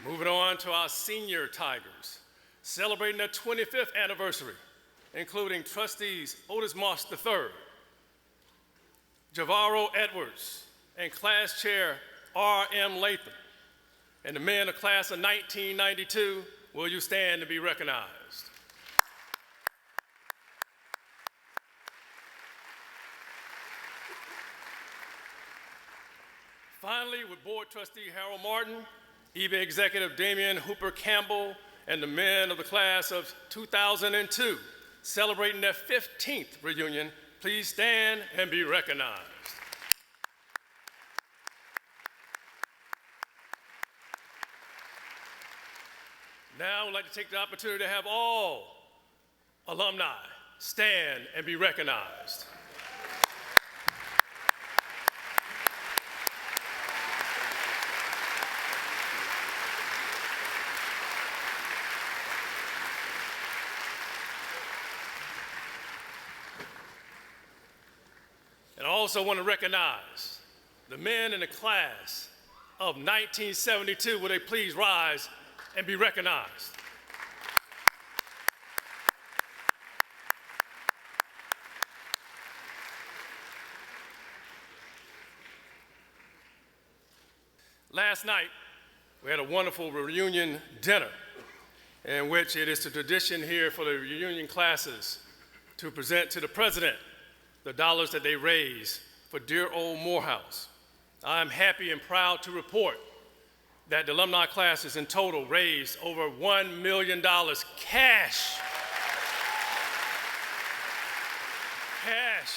Moving on to our senior Tigers, celebrating their 25th anniversary, including trustees Otis Moss III, Javaro Edwards, and class chair R.M. Latham. And the men of class of 1992, will you stand to be recognized? Finally, with board trustee Harold Martin EBA Executive Damian Hooper Campbell, and the men of the class of 2002, celebrating their 15th reunion, please stand and be recognized. Now I would like to take the opportunity to have all alumni stand and be recognized. And I also want to recognize the men in the class of 1972. Will they please rise and be recognized? Last night, we had a wonderful reunion dinner in which it is the tradition here for the reunion classes to present to the president the dollars that they raise for dear old Morehouse. I'm happy and proud to report that the alumni classes in total raised over $1 million cash. Cash.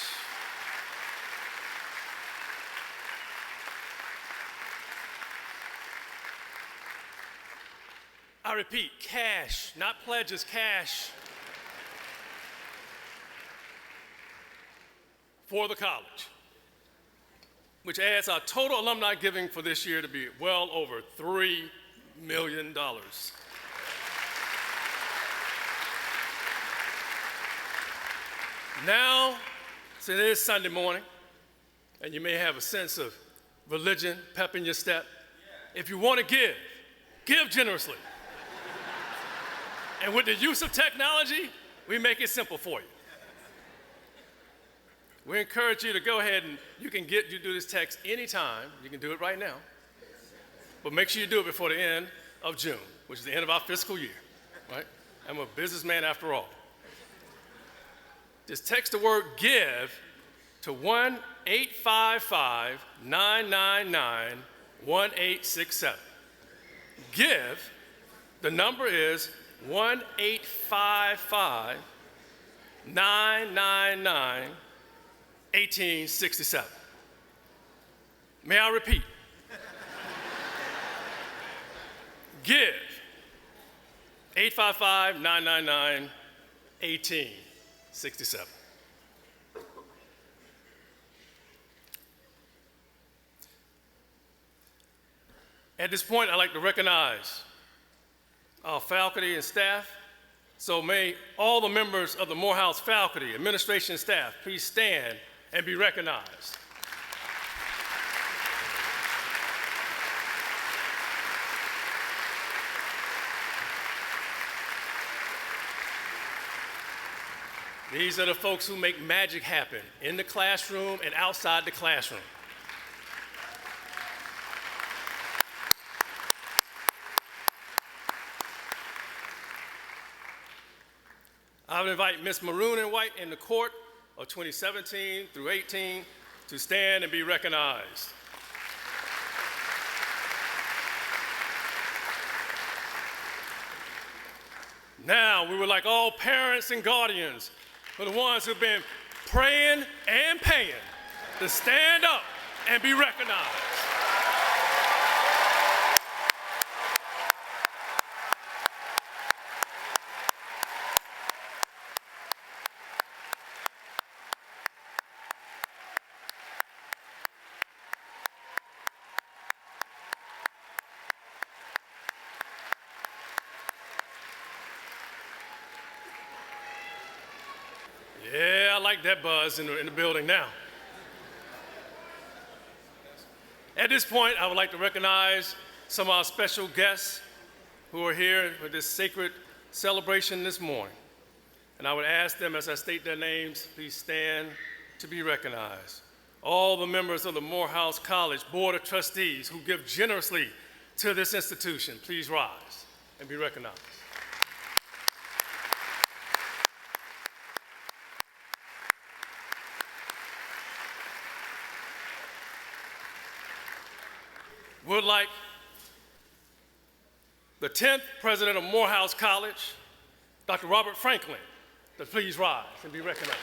I repeat, cash, not pledges, cash for the college, which adds our total alumni giving for this year to be well over $3 million. Now, since it is Sunday morning, and you may have a sense of religion, pep in your step, if you want to give generously. And with the use of technology, we make it simple for you. We encourage you to go ahead and you do this text anytime. You can do it right now. But make sure you do it before the end of June, which is the end of our fiscal year, right? I'm a businessman after all. Just text the word give to 1-855-999-1867. Give, the number is 1-855-999-1867. May I repeat? Give 855-999-1867. At this point, I'd like to recognize our faculty and staff. So may all the members of the Morehouse faculty, administration, and staff please stand and be recognized. These are the folks who make magic happen in the classroom and outside the classroom. I would invite Ms. Maroon and White in the court of 2017 through 18 to stand and be recognized. Now, we would like all parents and guardians, for the ones who've been praying and paying, to stand up and be recognized. Yeah, I like that buzz in the building now. At this point, I would like to recognize some of our special guests who are here for this sacred celebration this morning. And I would ask them, as I state their names, please stand to be recognized. All the members of the Morehouse College Board of Trustees who give generously to this institution, please rise and be recognized. Would like the 10th president of Morehouse College, Dr. Robert Franklin, to please rise and be recognized.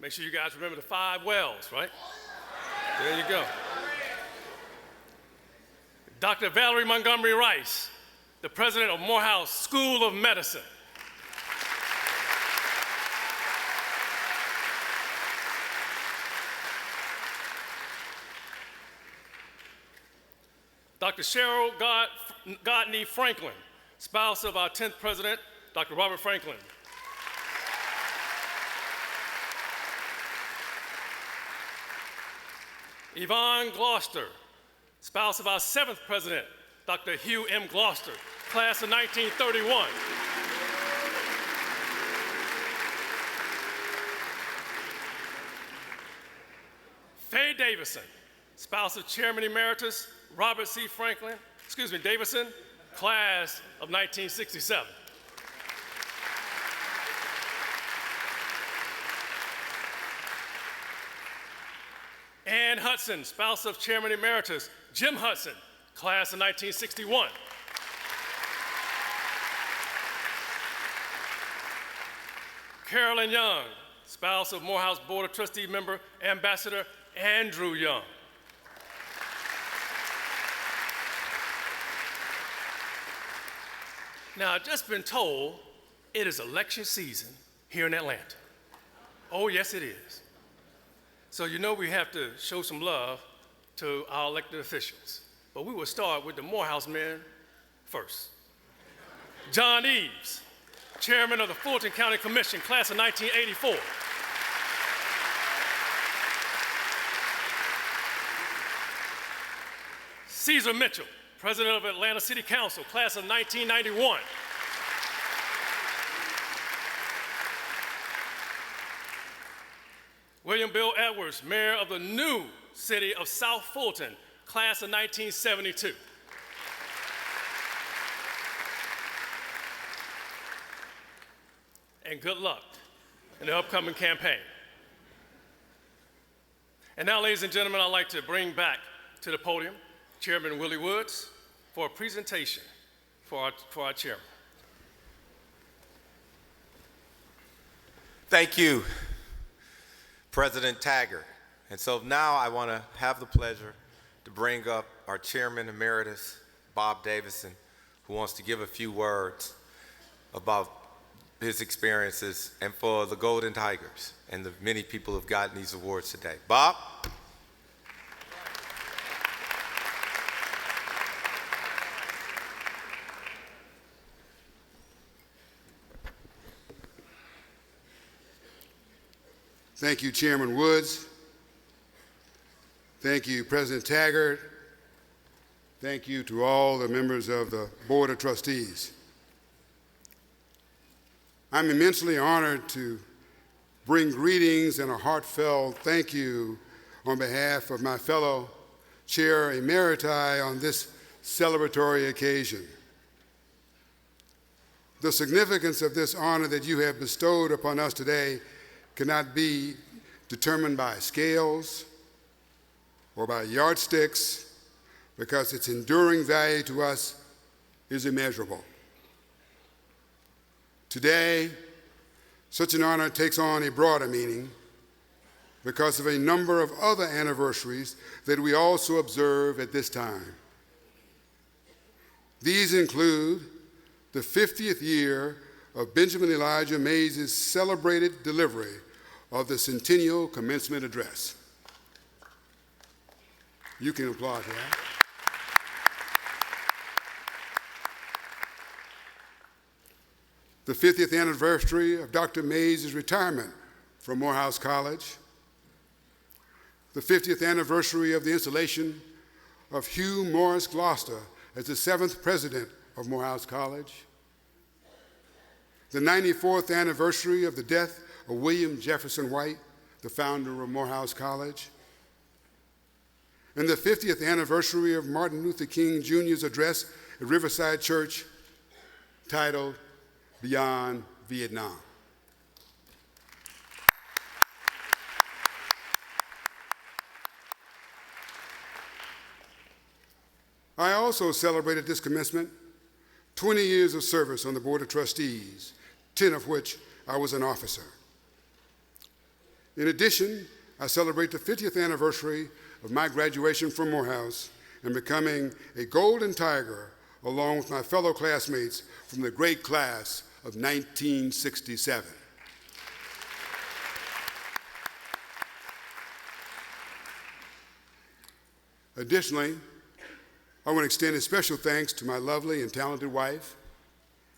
Make sure you guys remember the 5 wells, right? There you go. Dr. Valerie Montgomery Rice, the president of Morehouse School of Medicine. Dr. Cheryl Godney Franklin, spouse of our 10th president, Dr. Robert Franklin. Yvonne Gloucester, spouse of our 7th president, Dr. Hugh M. Gloucester, class of 1931. Faye Davison, spouse of Chairman Emeritus Robert C. Davison, class of 1967. Ann Hudson, spouse of Chairman Emeritus Jim Hudson, class of 1961. Carolyn Young, spouse of Morehouse Board of Trustee member Ambassador Andrew Young. Now, I've just been told it is election season here in Atlanta. Oh, yes, it is. So you know we have to show some love to our elected officials. But we will start with the Morehouse men first. John Eves, chairman of the Fulton County Commission, class of 1984. Caesar Mitchell, president of Atlanta City Council, class of 1991. William Bill Edwards, mayor of the new city of South Fulton, class of 1972. And good luck in the upcoming campaign. And now, ladies and gentlemen, I'd like to bring back to the podium Chairman Willie Woods for a presentation for our chairman. Thank you, President Taggart. And so now I want to have the pleasure to bring up our Chairman Emeritus, Bob Davison, who wants to give a few words about his experiences and for the Golden Tigers and the many people who have gotten these awards today. Bob? Thank you, Chairman Woods. Thank you, President Taggart. Thank you to all the members of the Board of Trustees. I'm immensely honored to bring greetings and a heartfelt thank you on behalf of my fellow Chair Emeriti on this celebratory occasion. The significance of this honor that you have bestowed upon us today cannot be determined by scales or by yardsticks, because its enduring value to us is immeasurable. Today, such an honor takes on a broader meaning because of a number of other anniversaries that we also observe at this time. These include the 50th year of Benjamin Elijah Mays' celebrated delivery of the Centennial Commencement Address. You can applaud for that. The 50th anniversary of Dr. Mays' retirement from Morehouse College. The 50th anniversary of the installation of Hugh Morris Gloucester as the 7th president of Morehouse College. The 94th anniversary of the death of William Jefferson White, the founder of Morehouse College. And the 50th anniversary of Martin Luther King Jr.'s address at Riverside Church titled Beyond Vietnam. I also celebrated this commencement 20 years of service on the Board of Trustees, 10 of which I was an officer. In addition, I celebrate the 50th anniversary of my graduation from Morehouse and becoming a Golden Tiger along with my fellow classmates from the great class of 1967. Additionally, I want to extend a special thanks to my lovely and talented wife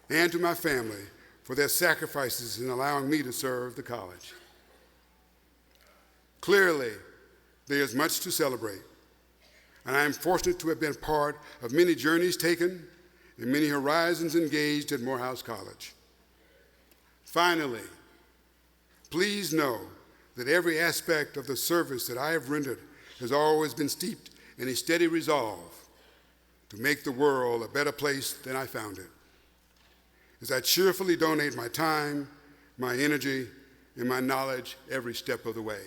and to my family for their sacrifices in allowing me to serve the college. Clearly, there is much to celebrate, and I am fortunate to have been part of many journeys taken and many horizons engaged at Morehouse College. Finally, please know that every aspect of the service that I have rendered has always been steeped in a steady resolve to make the world a better place than I found it, as I cheerfully donate my time, my energy, and my knowledge every step of the way.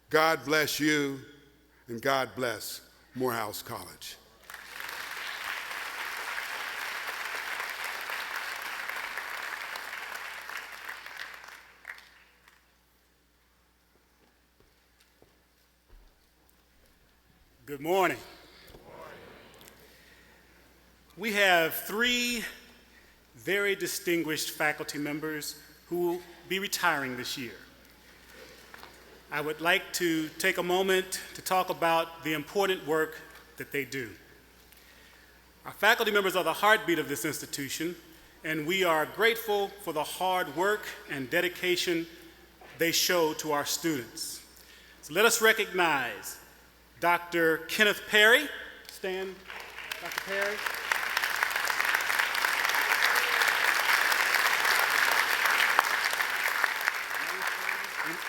God bless you, and God bless Morehouse College. Good morning. We have three very distinguished faculty members who will be retiring this year. I would like to take a moment to talk about the important work that they do. Our faculty members are the heartbeat of this institution, and we are grateful for the hard work and dedication they show to our students. So let us recognize Dr. Kenneth Perry. Stand, Dr. Perry.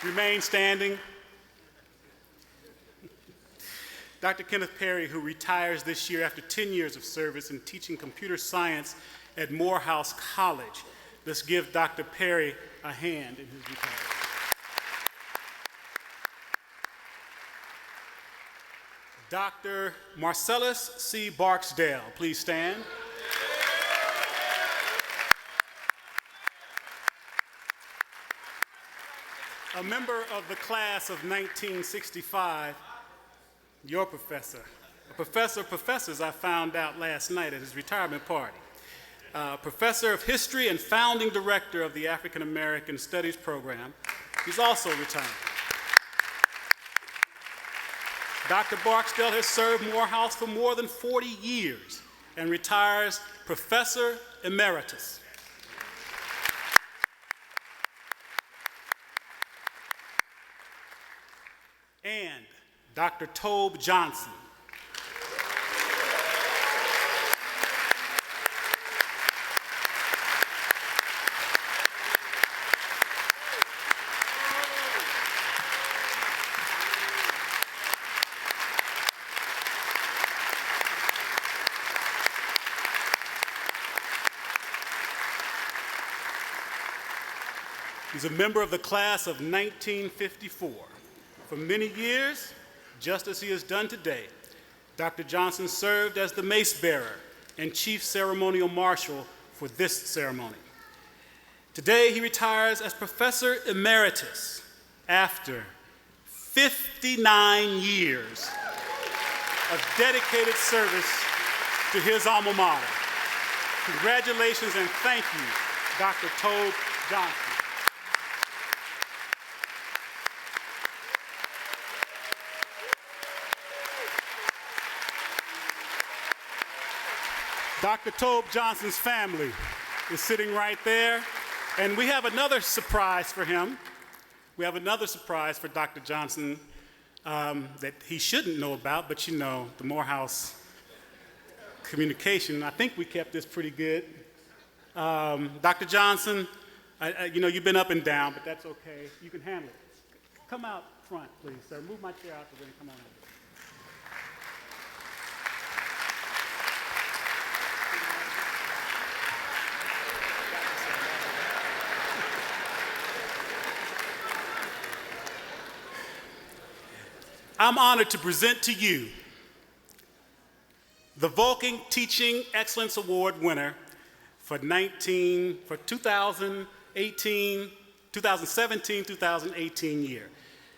Remain standing. Dr. Kenneth Perry, who retires this year after 10 years of service in teaching computer science at Morehouse College. Let's give Dr. Perry a hand in his retirement. Dr. Marcellus C. Barksdale, please stand. A member of the class of 1965, your professor, a professor of professors I found out last night at his retirement party. Professor of history and founding director of the African American Studies program. He's also retired. Dr. Barksdale has served Morehouse for more than 40 years and retires Professor Emeritus. And Dr. Tobe Johnson. He's a member of the class of 1954. For many years, just as he has done today, Dr. Johnson served as the mace bearer and chief ceremonial marshal for this ceremony. Today, he retires as Professor Emeritus after 59 years of dedicated service to his alma mater. Congratulations and thank you, Dr. Tobe Johnson. Dr. Tobe Johnson's family is sitting right there, and we have another surprise for him. We have another surprise for Dr. Johnson that he shouldn't know about, but you know, the Morehouse communication, I think we kept this pretty good. Dr. Johnson, you know, you've been up and down, but that's okay. You can handle it. Come out front, please, sir. Move my chair out the way and come on over. I'm honored to present to you The Vulcan Teaching Excellence Award winner for 2017-2018 year.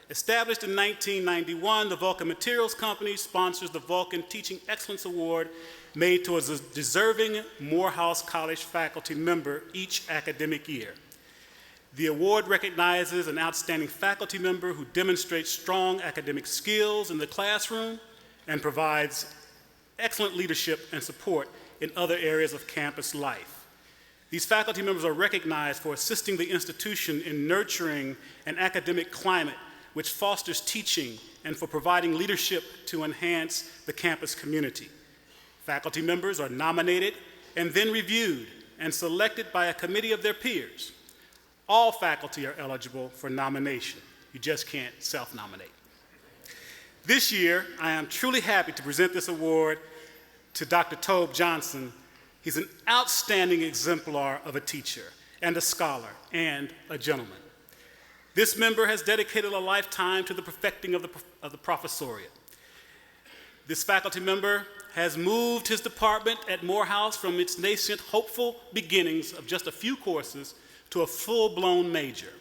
Established in 1991, the Vulcan Materials Company sponsors the Vulcan Teaching Excellence Award made towards a deserving Morehouse College faculty member each academic year. The award recognizes an outstanding faculty member who demonstrates strong academic skills in the classroom and provides excellent leadership and support in other areas of campus life. These faculty members are recognized for assisting the institution in nurturing an academic climate which fosters teaching and for providing leadership to enhance the campus community. Faculty members are nominated and then reviewed and selected by a committee of their peers. All faculty are eligible for nomination. You just can't self-nominate. This year, I am truly happy to present this award to Dr. Tobe Johnson. He's an outstanding exemplar of a teacher and a scholar and a gentleman. This member has dedicated a lifetime to the perfecting of the professoriate. This faculty member has moved his department at Morehouse from its nascent, hopeful beginnings of just a few courses to a full-blown major.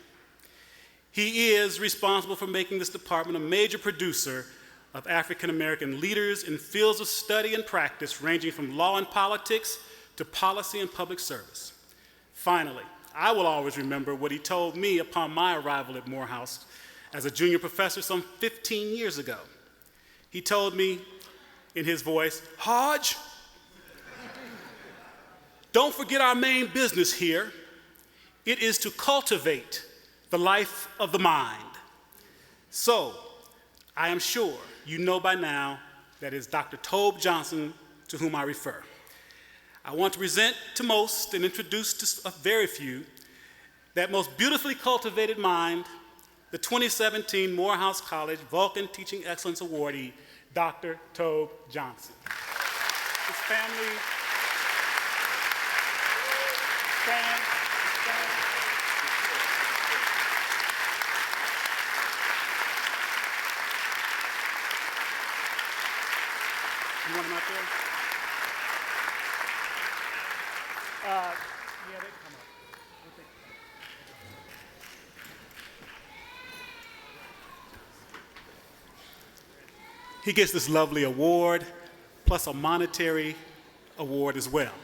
He is responsible for making this department a major producer of African-American leaders in fields of study and practice ranging from law and politics to policy and public service. Finally, I will always remember what he told me upon my arrival at Morehouse as a junior professor some 15 years ago. He told me in his voice, "Hodge, don't forget our main business here. It is to cultivate the life of the mind." So, I am sure you know by now that it's Dr. Tobe Johnson to whom I refer. I want to present to most and introduce to a very few that most beautifully cultivated mind, the 2017 Morehouse College Vulcan Teaching Excellence Awardee, Dr. Tobe Johnson. His family, stand. You want him out there? Yeah, they can come up. He gets this lovely award, plus a monetary award as well.